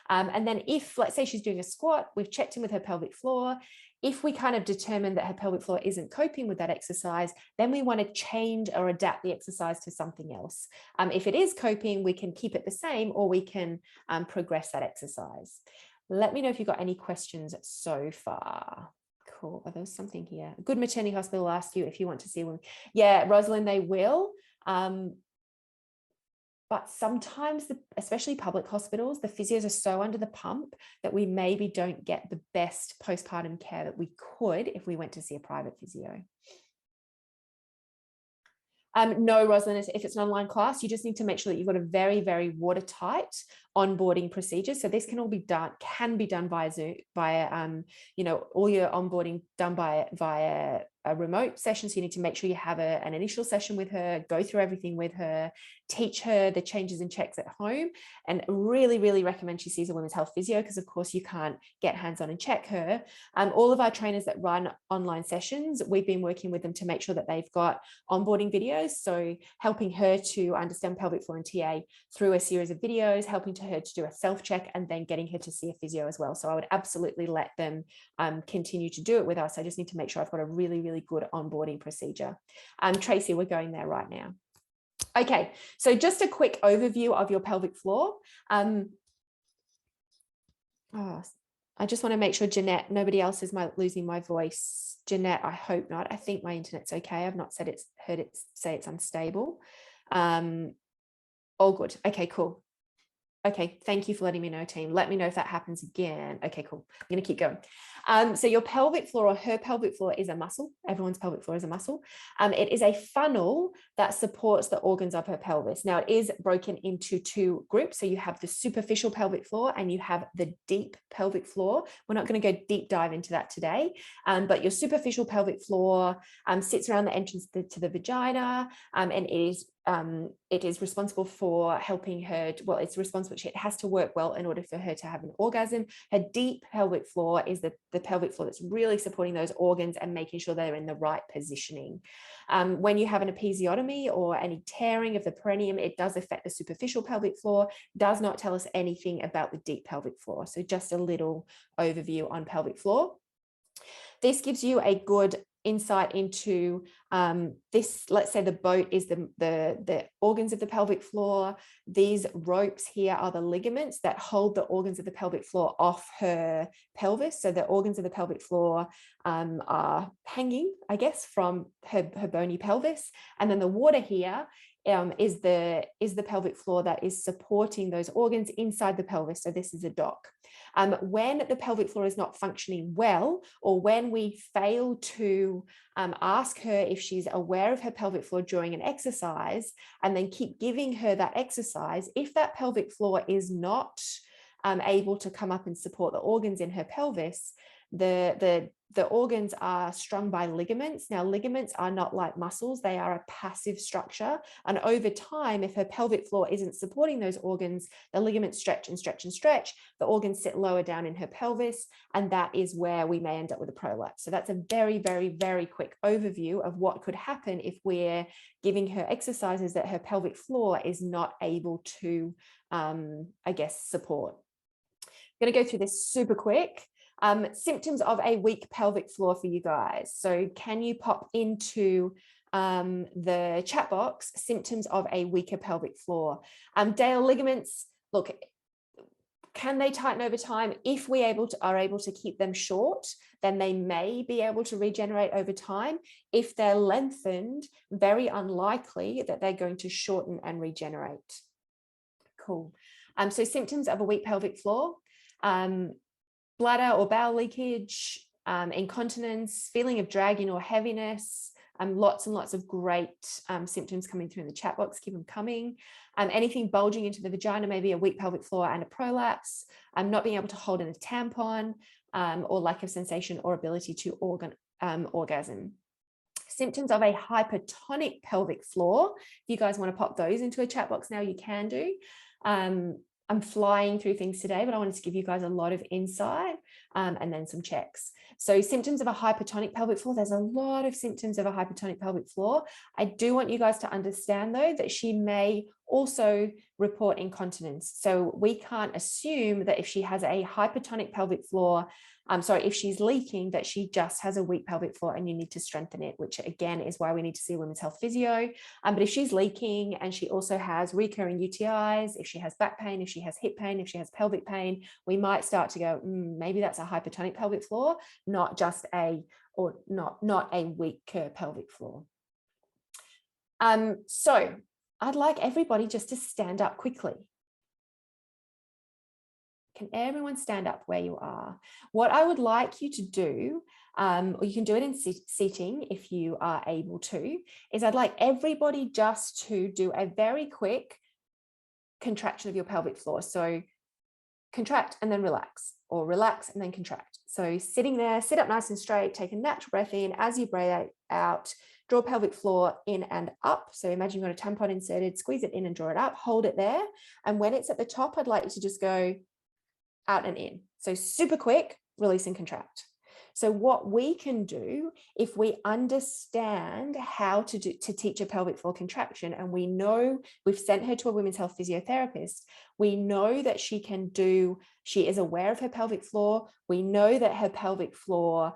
Speaker 2: And then if, let's say she's doing a squat, we've checked in with her pelvic floor. If we kind of determine that her pelvic floor isn't coping with that exercise, then we want to change or adapt the exercise to something else. If it is coping, we can keep it the same, or we can progress that exercise. Let me know if you've got any questions so far. Cool. Oh, there's something here. Good maternity hospital will ask you if you want to see one. Yeah, Rosalind, they will. But sometimes, especially public hospitals, the physios are so under the pump that we maybe don't get the best postpartum care that we could if we went to see a private physio. No, Rosalind, if it's an online class, you just need to make sure that you've got a very, very watertight onboarding procedure. So this can all be done via Zoom, via, all your onboarding done via a remote session. So you need to make sure you have an initial session with her, go through everything with her, teach her the changes and checks at home, and really, really recommend she sees a women's health physio, because of course you can't get hands-on and check her. All of our trainers that run online sessions, we've been working with them to make sure that they've got onboarding videos. So helping her to understand pelvic floor and TA through a series of videos, helping her to do a self-check, and then getting her to see a physio as well. So I would absolutely let them continue to do it with us. I just need to make sure I've got a really, really good onboarding procedure. Tracy, we're going there right now. Okay, so just a quick overview of your pelvic floor. I just want to make sure, Jeanette, nobody else is losing my voice. Jeanette, I hope not. I think my internet's okay. I've not heard it say it's unstable. All good. Okay, cool. Okay, thank you for letting me know, team. Let me know if that happens again. Okay, cool. I'm going to keep going. So your pelvic floor, or her pelvic floor, is a muscle. Everyone's pelvic floor is a muscle. It is a funnel that supports the organs of her pelvis. Now, it is broken into two groups. So you have the superficial pelvic floor and you have the deep pelvic floor. We're not going to go deep dive into that today, but your superficial pelvic floor sits around the entrance to the vagina, and it is responsible for helping her. Well, it's responsible. It has to work well in order for her to have an orgasm. Her deep pelvic floor is the pelvic floor that's really supporting those organs and making sure they're in the right positioning. When you have an episiotomy or any tearing of the perineum, it does affect the superficial pelvic floor. Does not tell us anything about the deep pelvic floor. So just a little overview on pelvic floor. This gives you a good insight into this. Let's say the boat is the organs of the pelvic floor. These ropes here are the ligaments that hold the organs of the pelvic floor off her pelvis. So the organs of the pelvic floor are hanging, I guess, from her bony pelvis. And then the water here is the pelvic floor that is supporting those organs inside the pelvis. So this is a dock. When the pelvic floor is not functioning well, or when we fail to ask her if she's aware of her pelvic floor during an exercise, and then keep giving her that exercise, if that pelvic floor is not able to come up and support the organs in her pelvis, the organs are strung by ligaments. Now, ligaments are not like muscles. They are a passive structure. And over time, if her pelvic floor isn't supporting those organs, the ligaments stretch and stretch and stretch. The organs sit lower down in her pelvis. And that is where we may end up with a prolapse. So that's a very, very, very quick overview of what could happen if we're giving her exercises that her pelvic floor is not able to, I guess, support. I'm going to go through this super quick. Symptoms of a weak pelvic floor for you guys. So can you pop into the chat box, symptoms of a weaker pelvic floor? Dale, ligaments, look, can they tighten over time? If we are able to keep them short, then they may be able to regenerate over time. If they're lengthened, very unlikely that they're going to shorten and regenerate. Cool. So symptoms of a weak pelvic floor. Bladder or bowel leakage, incontinence, feeling of dragging or heaviness, lots and lots of great symptoms coming through in the chat box. Keep them coming. Anything bulging into the vagina, maybe a weak pelvic floor and a prolapse, not being able to hold in a tampon, or lack of sensation or ability to orgasm. Symptoms of a hypertonic pelvic floor. If you guys want to pop those into a chat box now, you can do. I'm flying through things today, but I wanted to give you guys a lot of insight and then some checks. So symptoms of a hypertonic pelvic floor, there's a lot of symptoms of a hypertonic pelvic floor. I do want you guys to understand though, that she may also report incontinence. So we can't assume that if she has a hypertonic pelvic floor, if she's leaking, that she just has a weak pelvic floor and you need to strengthen it, which again is why we need to see a women's health physio. But if she's leaking and she also has recurring UTIs, if she has back pain, if she has hip pain, if she has pelvic pain, we might start to go, maybe that's a hypertonic pelvic floor, not just not a weak pelvic floor. So I'd like everybody just to stand up quickly. Can everyone stand up where you are? What I would like you to do, or you can do it in seating if you are able to, is I'd like everybody just to do a very quick contraction of your pelvic floor. So contract and then relax, or relax and then contract. So sitting there, sit up nice and straight, take a natural breath in. As you breathe out, draw pelvic floor in and up. So imagine you've got a tampon inserted, squeeze it in and draw it up, hold it there. And when it's at the top, I'd like you to just go out and in. So super quick, release and contract. So what we can do, if we understand how to teach a pelvic floor contraction, and we know we've sent her to a women's health physiotherapist, we know that she is aware of her pelvic floor. We know that her pelvic floor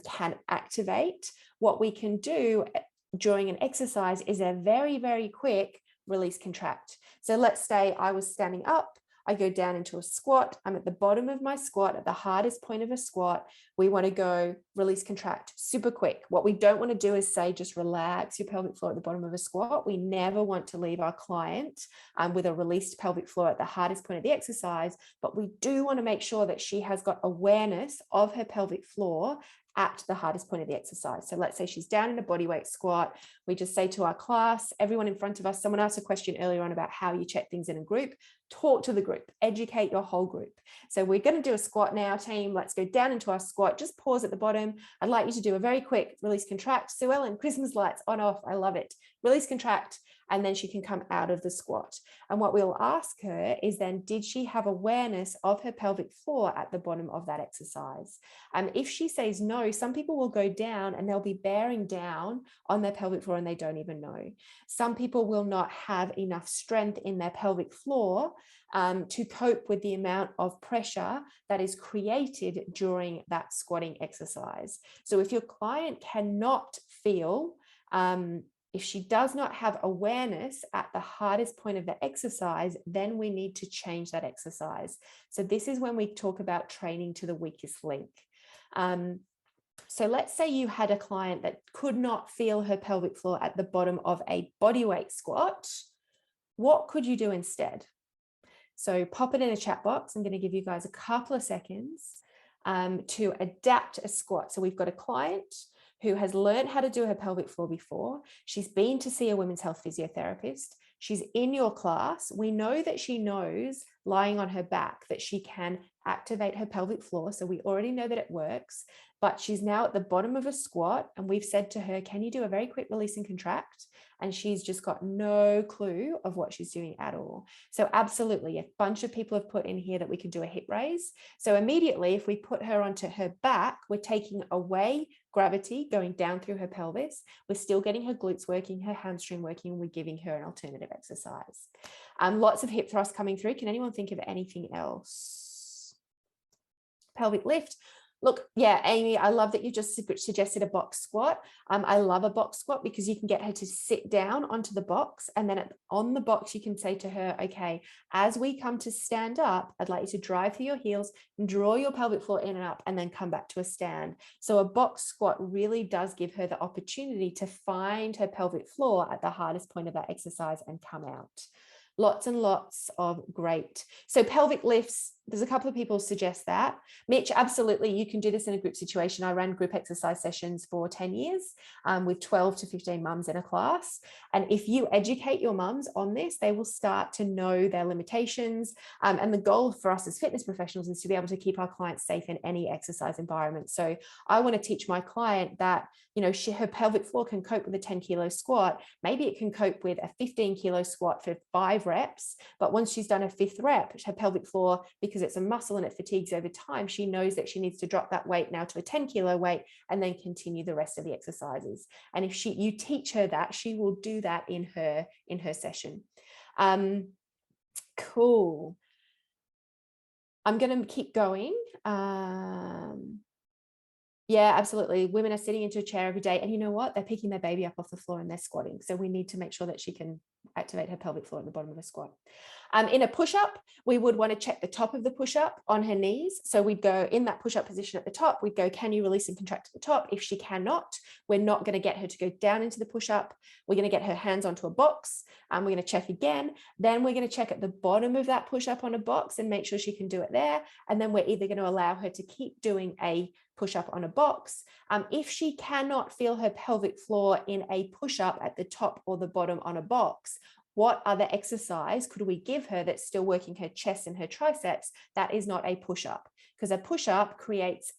Speaker 2: can activate. What we can do during an exercise is a very, very quick release contract. So let's say I was standing up, I go down into a squat. I'm at the bottom of my squat, at the hardest point of a squat. We want to go release, contract, super quick. What we don't want to do is say, just relax your pelvic floor at the bottom of a squat. We never want to leave our client with a released pelvic floor at the hardest point of the exercise, but we do want to make sure that she has got awareness of her pelvic floor at the hardest point of the exercise. So let's say she's down in a bodyweight squat. We just say to our class, everyone in front of us, someone asked a question earlier on about how you check things in a group. Talk to the group, educate your whole group. So we're going to do a squat now, team. Let's go down into our squat. Just pause at the bottom. I'd like you to do a very quick release, contract. Sue Ellen, Christmas lights on, off. I love it. Release, contract. And then she can come out of the squat. And what we'll ask her is then, did she have awareness of her pelvic floor at the bottom of that exercise? If she says no, some people will go down and they'll be bearing down on their pelvic floor and they don't even know. Some people will not have enough strength in their pelvic floor to cope with the amount of pressure that is created during that squatting exercise. So if your client cannot feel, if she does not have awareness at the hardest point of the exercise, then we need to change that exercise. So this is when we talk about training to the weakest link. So let's say you had a client that could not feel her pelvic floor at the bottom of a bodyweight squat. What could you do instead? So pop it in a chat box. I'm going to give you guys a couple of seconds to adapt a squat. So we've got a client who has learned how to do her pelvic floor before. She's been to see a women's health physiotherapist. She's in your class. We know that she knows, lying on her back, that she can activate her pelvic floor. So we already know that it works, but she's now at the bottom of a squat. And we've said to her, can you do a very quick release and contract? And she's just got no clue of what she's doing at all. So absolutely, a bunch of people have put in here that we can do a hip raise. So immediately, if we put her onto her back, we're taking away gravity going down through her pelvis. We're still getting her glutes working, her hamstring working, and we're giving her an alternative exercise. Lots of hip thrust coming through. Can anyone think of anything else? Pelvic lift. Look, yeah, Amy, I love that you just suggested a box squat. I love a box squat because you can get her to sit down onto the box, and then on the box, you can say to her, okay, as we come to stand up, I'd like you to drive through your heels and draw your pelvic floor in and up, and then come back to a stand. So a box squat really does give her the opportunity to find her pelvic floor at the hardest point of that exercise and come out. Lots and lots of great. So pelvic lifts, there's a couple of people suggest that. Mitch, absolutely, you can do this in a group situation. I ran group exercise sessions for 10 years with 12 to 15 mums in a class. And if you educate your mums on this, they will start to know their limitations. And the goal for us as fitness professionals is to be able to keep our clients safe in any exercise environment. So I want to teach my client that, you know, her pelvic floor can cope with a 10-kilo squat. Maybe it can cope with a 15-kilo squat for 5 reps. But once she's done a 5th rep, her pelvic floor, because it's a muscle and it fatigues over time, she knows that she needs to drop that weight now to a 10-kilo weight and then continue the rest of the exercises. And if you teach her that, she will do that in her session. Cool. I'm going to keep going. Yeah, absolutely. Women are sitting into a chair every day, and you know what? They're picking their baby up off the floor and they're squatting. So we need to make sure that she can activate her pelvic floor at the bottom of a squat. In a push-up, we would want to check the top of the push-up on her knees. So we'd go in that push-up position at the top. We'd go, can you release and contract to the top? If she cannot, we're not going to get her to go down into the push-up. We're going to get her hands onto a box. We're going to check again. Then we're going to check at the bottom of that push-up on a box and make sure she can do it there. And then we're either going to allow her to keep doing a push-up on a box. If she cannot feel her pelvic floor in a push-up at the top or the bottom on a box, what other exercise could we give her that's still working her chest and her triceps that is not a push-up? Because a push-up creates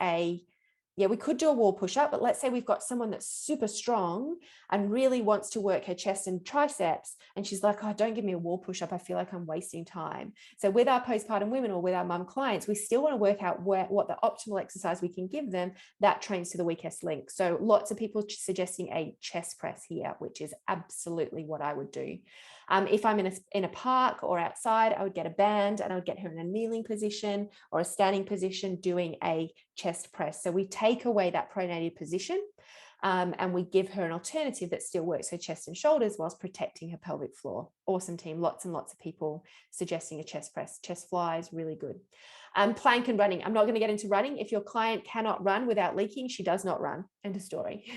Speaker 2: we could do a wall push-up, but let's say we've got someone that's super strong and really wants to work her chest and triceps, and she's like, oh, don't give me a wall push-up. I feel like I'm wasting time. So with our postpartum women or with our mum clients, we still want to work out what the optimal exercise we can give them that trains to the weakest link. So lots of people suggesting a chest press here, which is absolutely what I would do. If I'm in a park or outside, I would get a band and I would get her in a kneeling position or a standing position doing a chest press. So we take away that pronated position. and we give her an alternative that still works her chest and shoulders whilst protecting her pelvic floor. Awesome team, lots and lots of people suggesting a chest press. Chest flies, really good. Plank and running. I'm not going to get into running. If your client cannot run without leaking, she does not run. End of story.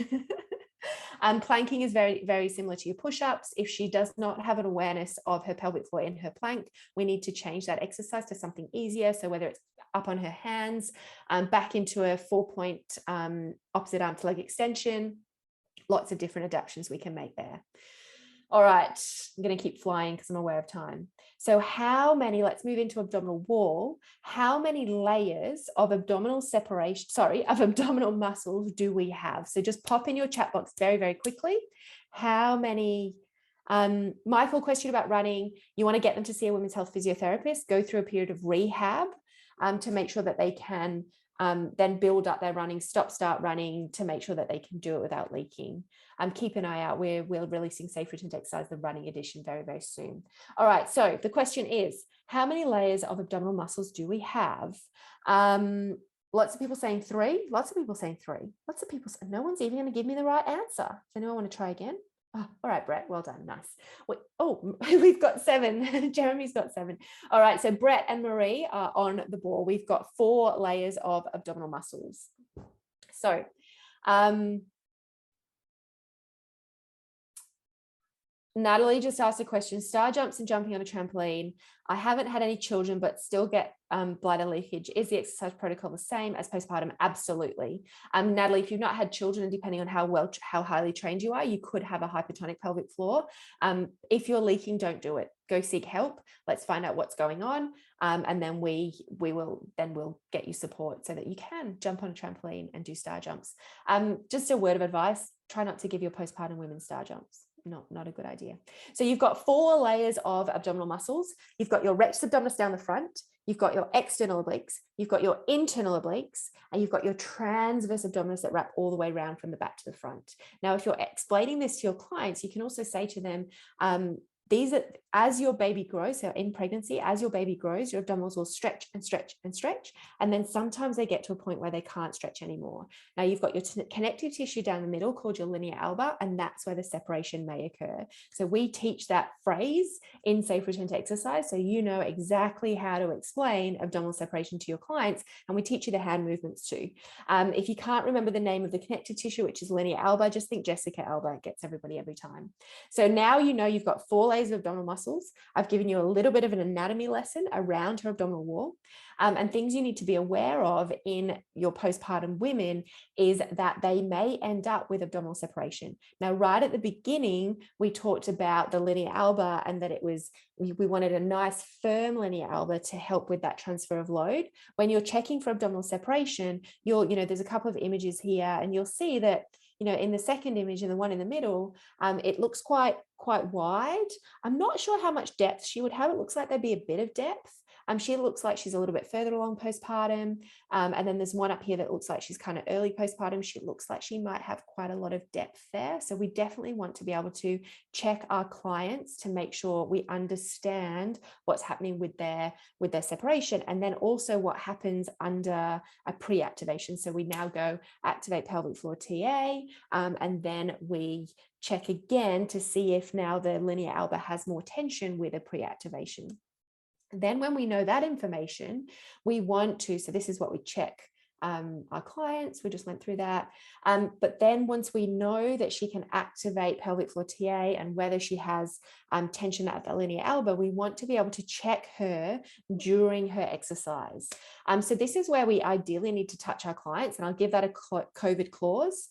Speaker 2: Planking is very, very similar to your push-ups. If she does not have an awareness of her pelvic floor in her plank, we need to change that exercise to something easier. So whether it's up on her hands, back into a 4-point opposite arm to leg extension, lots of different adaptations we can make there. All right, I'm going to keep flying because I'm aware of time. So let's move into abdominal wall. How many layers of abdominal muscles do we have? So just pop in your chat box very, very quickly. How many, Michael, question about running. You want to get them to see a women's health physiotherapist, go through a period of rehab to make sure that they can then build up their running, start running to make sure that they can do it without leaking. Keep an eye out. We're releasing Safe Return to Exercise, the running edition, very, very soon. All right, so the question is, how many layers of abdominal muscles do we have? Lots of people saying 3. Lots of people saying 3. Lots of people saying, no one's even going to give me the right answer. Does anyone want to try again? Oh, all right, Brett, well done, nice. We've got 7. Jeremy's got 7. All right, so Brett and Marie are on the ball. We've got 4 layers of abdominal muscles. So, Natalie just asked a question, star jumps and jumping on a trampoline. I haven't had any children, but still get bladder leakage. Is the exercise protocol the same as postpartum? Absolutely. Natalie, if you've not had children, and depending on how highly trained you are, you could have a hypertonic pelvic floor. If you're leaking, don't do it. Go seek help. Let's find out what's going on. And then we'll get you support so that you can jump on a trampoline and do star jumps. Just a word of advice, try not to give your postpartum women star jumps. Not a good idea. So you've got 4 layers of abdominal muscles. You've got your rectus abdominis down the front. You've got your external obliques. You've got your internal obliques, and you've got your transverse abdominis that wrap all the way around from the back to the front. Now, if you're explaining this to your clients, you can also say to them, these are, as your baby grows, so in pregnancy, as your baby grows, your abdominals will stretch and stretch and stretch. And then sometimes they get to a point where they can't stretch anymore. Now you've got your connective tissue down the middle called your linea alba, and that's where the separation may occur. So we teach that phrase in Safe Return to Exercise, so you know exactly how to explain abdominal separation to your clients, and we teach you the hand movements too. If you can't remember the name of the connective tissue, which is linea alba, just think Jessica Alba. It gets everybody every time. So now you know you've got 4 layers of abdominal muscles. I've given you a little bit of an anatomy lesson around her abdominal wall. And things you need to be aware of in your postpartum women is that they may end up with abdominal separation. Now, right at the beginning, we talked about the linea alba and that we wanted a nice firm linea alba to help with that transfer of load. When you're checking for abdominal separation, there's a couple of images here, and you'll see that in the second image and the one in the middle, it looks quite wide. I'm not sure how much depth she would have. It looks like there'd be a bit of depth. She looks like she's a little bit further along postpartum. And then there's one up here that looks like she's kind of early postpartum. She looks like she might have quite a lot of depth there. So we definitely want to be able to check our clients to make sure we understand what's happening with their separation. And then also what happens under a pre-activation. So we now go activate pelvic floor TA, and then we check again to see if now the linea alba has more tension with a pre-activation. Then when we know that information, we want to, so this is what we check our clients, we just went through that. But then once we know that she can activate pelvic floor TA and whether she has tension at the linea alba, we want to be able to check her during her exercise. So this is where we ideally need to touch our clients, and I'll give that a COVID clause.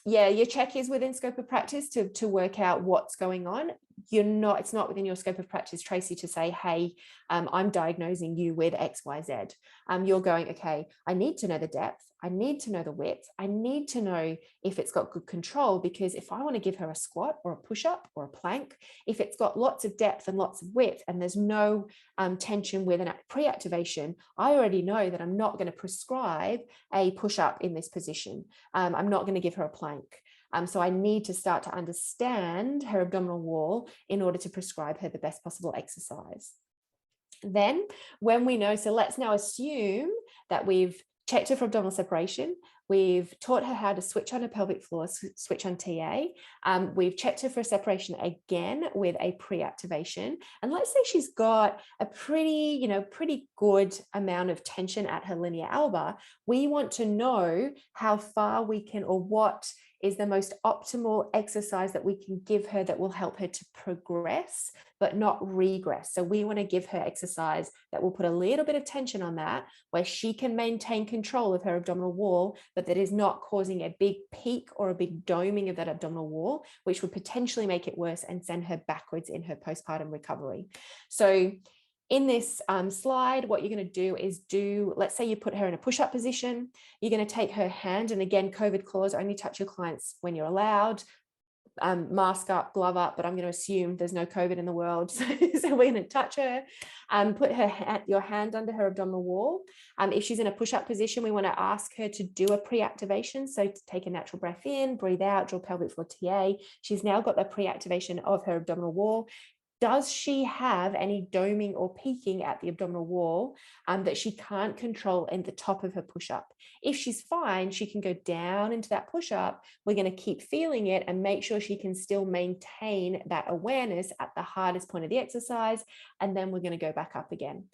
Speaker 2: Your check is within scope of practice to work out what's going on. It's not within your scope of practice, Tracy, to say, hey, I'm diagnosing you with XYZ. You're going, okay, I need to know the depth. I need to know the width. I need to know if it's got good control, because if I want to give her a squat or a push-up or a plank, if it's got lots of depth and lots of width and there's no tension with an pre-activation, I already know that I'm not going to prescribe a push-up in this position. I'm not going to give her a plank. So I need to start to understand her abdominal wall in order to prescribe her the best possible exercise. Then when we know, so let's now assume that we've checked her for abdominal separation. We've taught her how to switch on a pelvic floor, switch on TA. We've checked her for a separation again with a pre-activation. And let's say she's got a pretty good amount of tension at her linea alba. We want to know how far we can, or what is the most optimal exercise that we can give her that will help her to progress, but not regress. So we want to give her exercise that will put a little bit of tension on that, where she can maintain control of her abdominal wall, but that is not causing a big peak or a big doming of that abdominal wall, which would potentially make it worse and send her backwards in her postpartum recovery. So in this slide, what you're going to do is let's say you put her in a push-up position. You're going to take her hand, and again, COVID clause, only touch your clients when you're allowed. Mask up, glove up, but I'm going to assume there's no COVID in the world. So we're going to touch her, put your hand under her abdominal wall. If she's in a push-up position, we want to ask her to do a pre-activation. So to take a natural breath in, breathe out, draw pelvic floor TA. She's now got the pre-activation of her abdominal wall. Does she have any doming or peaking at the abdominal wall that she can't control in the top of her push-up? If she's fine, she can go down into that push-up. We're going to keep feeling it and make sure she can still maintain that awareness at the hardest point of the exercise. And then we're going to go back up again.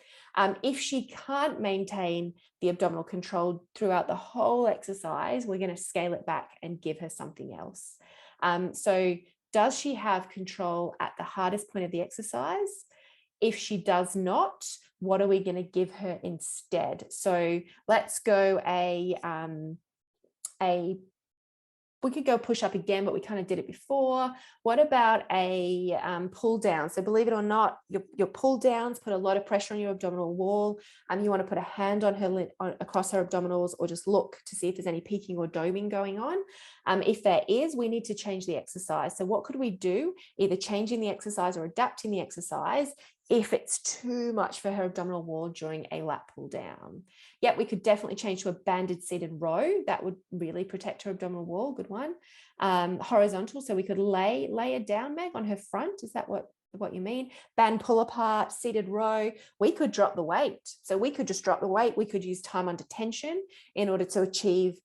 Speaker 2: If she can't maintain the abdominal control throughout the whole exercise, we're going to scale it back and give her something else. So does she have control at the hardest point of the exercise? If she does not, what are we going to give her instead? So let's go we could go push up again, but we kind of did it before. What about a pull down? So believe it or not, your pull downs put a lot of pressure on your abdominal wall. You want to put a hand on her across her abdominals, or just look to see if there's any peaking or doming going on. If there is, we need to change the exercise. So what could we do? Either changing the exercise or adapting the exercise if it's too much for her abdominal wall during a lat pull down. Yeah, we could definitely change to a banded seated row. That would really protect her abdominal wall. Good one. Horizontal, so we could lay it down, Meg, on her front. Is that what you mean? Band pull apart, seated row. We could drop the weight. So we could just drop the weight. We could use time under tension in order to achieve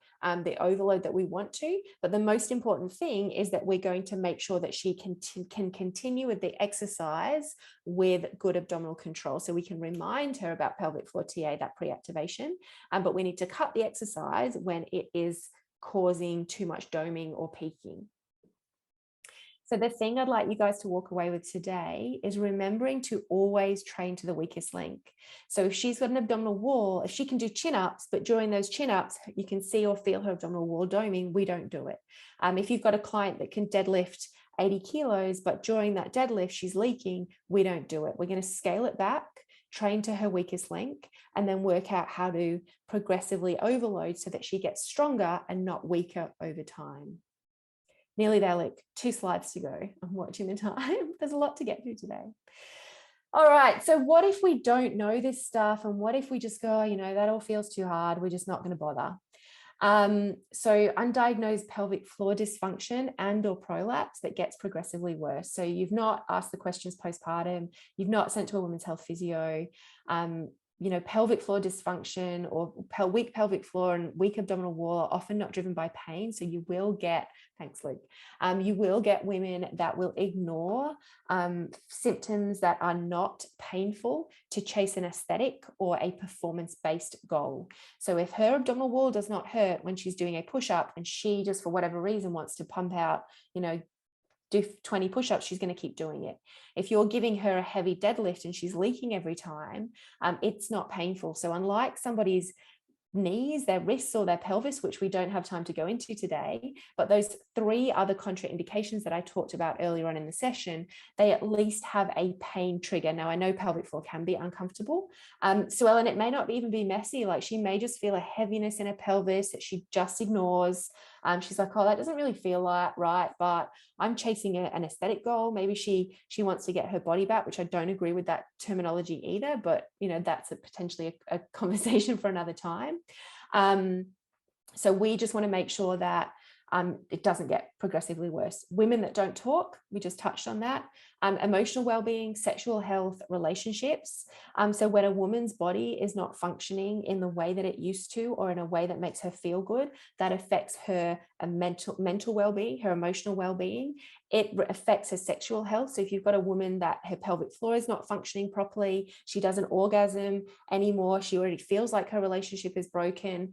Speaker 2: the overload that we want to. But the most important thing is that we're going to make sure that she can continue with the exercise with good abdominal control. So we can remind her about pelvic floor TA, that pre-activation, but we need to cut the exercise when it is causing too much doming or peaking. So the thing I'd like you guys to walk away with today is remembering to always train to the weakest link. So if she's got an abdominal wall, if she can do chin-ups, but during those chin-ups, you can see or feel her abdominal wall doming, we don't do it. If you've got a client that can deadlift 80 kilos, but during that deadlift, she's leaking, we don't do it. We're going to scale it back, train to her weakest link, and then work out how to progressively overload so that she gets stronger and not weaker over time. Nearly there, like 2 slides to go. I'm watching the time. There's a lot to get through today. All right, so what if we don't know this stuff? And what if we just go, that all feels too hard. We're just not going to bother. So undiagnosed pelvic floor dysfunction and or prolapse that gets progressively worse. So you've not asked the questions postpartum. You've not sent to a women's health physio. Pelvic floor dysfunction or weak pelvic floor and weak abdominal wall are often not driven by pain. So you will get, thanks Luke, you will get women that will ignore symptoms that are not painful to chase an aesthetic or a performance-based goal. So if her abdominal wall does not hurt when she's doing a push-up and she just for whatever reason wants to pump out, do 20 push-ups, she's going to keep doing it. If you're giving her a heavy deadlift and she's leaking every time, it's not painful. So unlike somebody's knees, their wrists or their pelvis, which we don't have time to go into today, but those 3 other contraindications that I talked about earlier on in the session, they at least have a pain trigger. Now, I know pelvic floor can be uncomfortable. So Ellen, it may not even be messy. Like she may just feel a heaviness in her pelvis that she just ignores. She's like, oh, that doesn't really feel right, but I'm chasing an aesthetic goal. Maybe she wants to get her body back, which I don't agree with that terminology either, but that's potentially a conversation for another time. So we just want to make sure that it doesn't get progressively worse. Women that don't talk, we just touched on that. emotional well-being, sexual health, relationships. So when a woman's body is not functioning in the way that it used to, or in a way that makes her feel good, that affects her mental well-being, her emotional well-being. It affects her sexual health. So if you've got a woman that her pelvic floor is not functioning properly, she doesn't orgasm anymore, she already feels like her relationship is broken,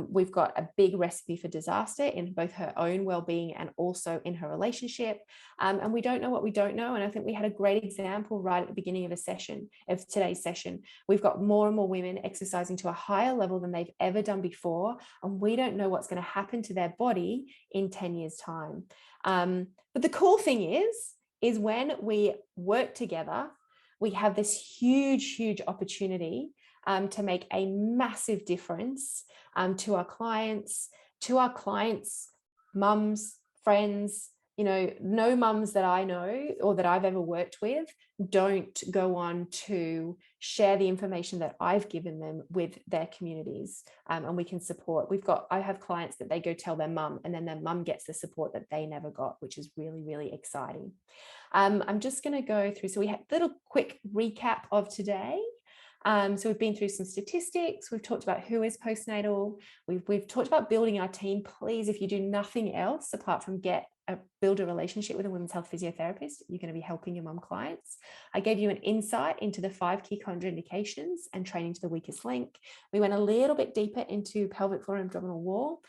Speaker 2: we've got a big recipe for disaster in both her own well-being and also in her relationship. And we don't know what we don't know. And I think we had a great example right at the beginning of today's session. We've got more and more women exercising to a higher level than they've ever done before. And we don't know what's going to happen to their body in 10 years' time. But the cool thing is when we work together, we have this huge opportunity to make a massive difference to our clients, mums, friends. No mums that I know or that I've ever worked with don't go on to share the information that I've given them with their communities, and we can support. I have clients that they go tell their mum, and then their mum gets the support that they never got, which is really exciting. I'm just going to go through. So we had a little quick recap of today. So we've been through some statistics. We've talked about who is postnatal. We've talked about building our team. Please, if you do nothing else apart from build a relationship with a women's health physiotherapist, you're going to be helping your mum clients. I gave you an insight into the 5 key contraindications and training to the weakest link. We went a little bit deeper into pelvic floor and abdominal wall.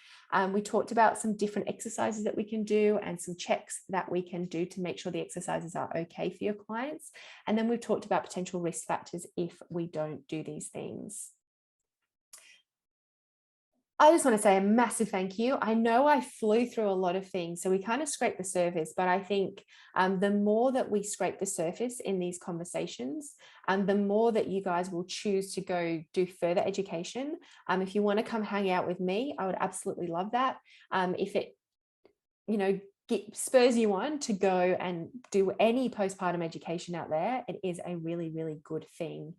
Speaker 2: We talked about some different exercises that we can do and some checks that we can do to make sure the exercises are okay for your clients. And then we've talked about potential risk factors if we don't do these things. I just want to say a massive thank you. I know I flew through a lot of things, so we kind of scraped the surface, but I think the more that we scrape the surface in these conversations, the more that you guys will choose to go do further education. If you want to come hang out with me, I would absolutely love that. If it, spurs you on to go and do any postpartum education out there, it is a really good thing.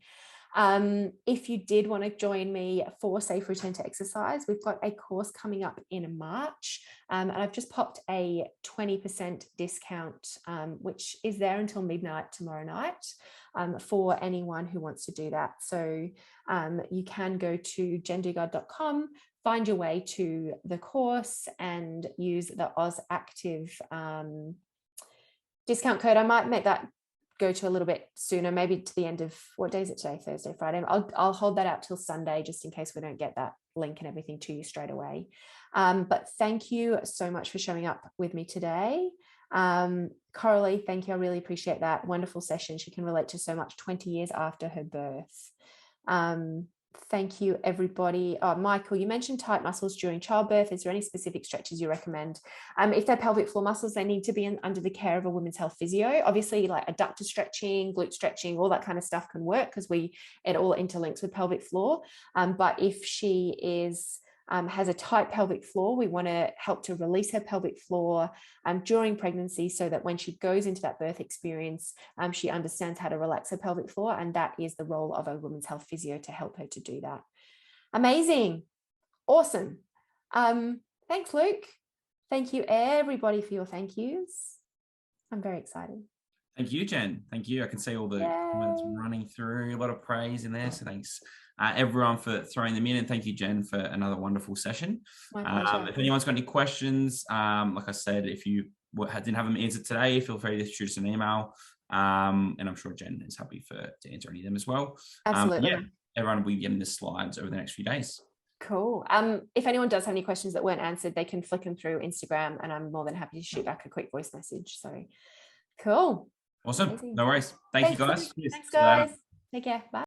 Speaker 2: If you did want to join me for Safe Return to Exercise, we've got a course coming up in March, and I've just popped a 20% discount, which is there until midnight tomorrow night, for anyone who wants to do that. So you can go to jendugard.com, find your way to the course and use the Oz Active discount code. I might make that go to a little bit sooner, maybe to the end of, what day is it today? Thursday, Friday. I'll hold that out till Sunday, just in case we don't get that link and everything to you straight away. But thank you so much for showing up with me today. Coralie, thank you. I really appreciate that. Wonderful session. She can relate to so much 20 years after her birth. Thank you, everybody. Michael, you mentioned tight muscles during childbirth. Is there any specific stretches you recommend? If they're pelvic floor muscles, they need to be under the care of a women's health physio. Obviously, like adductor stretching, glute stretching, all that kind of stuff can work because it all interlinks with pelvic floor. But if she has a tight pelvic floor, we want to help to release her pelvic floor during pregnancy, so that when she goes into that birth experience, she understands how to relax her pelvic floor, and that is the role of a women's health physio to help her to do that. Amazing. Awesome. Thanks, Luke. Thank you, everybody, for your thank yous. I'm very excited.
Speaker 1: Thank you, Jen. Thank you. I can see all the comments running through, a lot of praise in there. So thanks everyone for throwing them in. And thank you, Jen, for another wonderful session.
Speaker 2: My pleasure.
Speaker 1: If anyone's got any questions, like I said, if you didn't have them answered today, feel free to shoot us an email. And I'm sure Jen is happy to answer any of them as well.
Speaker 2: Absolutely.
Speaker 1: Everyone will be getting the slides over the next few days.
Speaker 2: Cool. If anyone does have any questions that weren't answered, they can flick them through Instagram, and I'm more than happy to shoot back a quick voice message. So cool.
Speaker 1: Awesome.
Speaker 2: Amazing.
Speaker 1: No worries. Thank you, guys.
Speaker 2: Thanks, guys. Take care. Bye.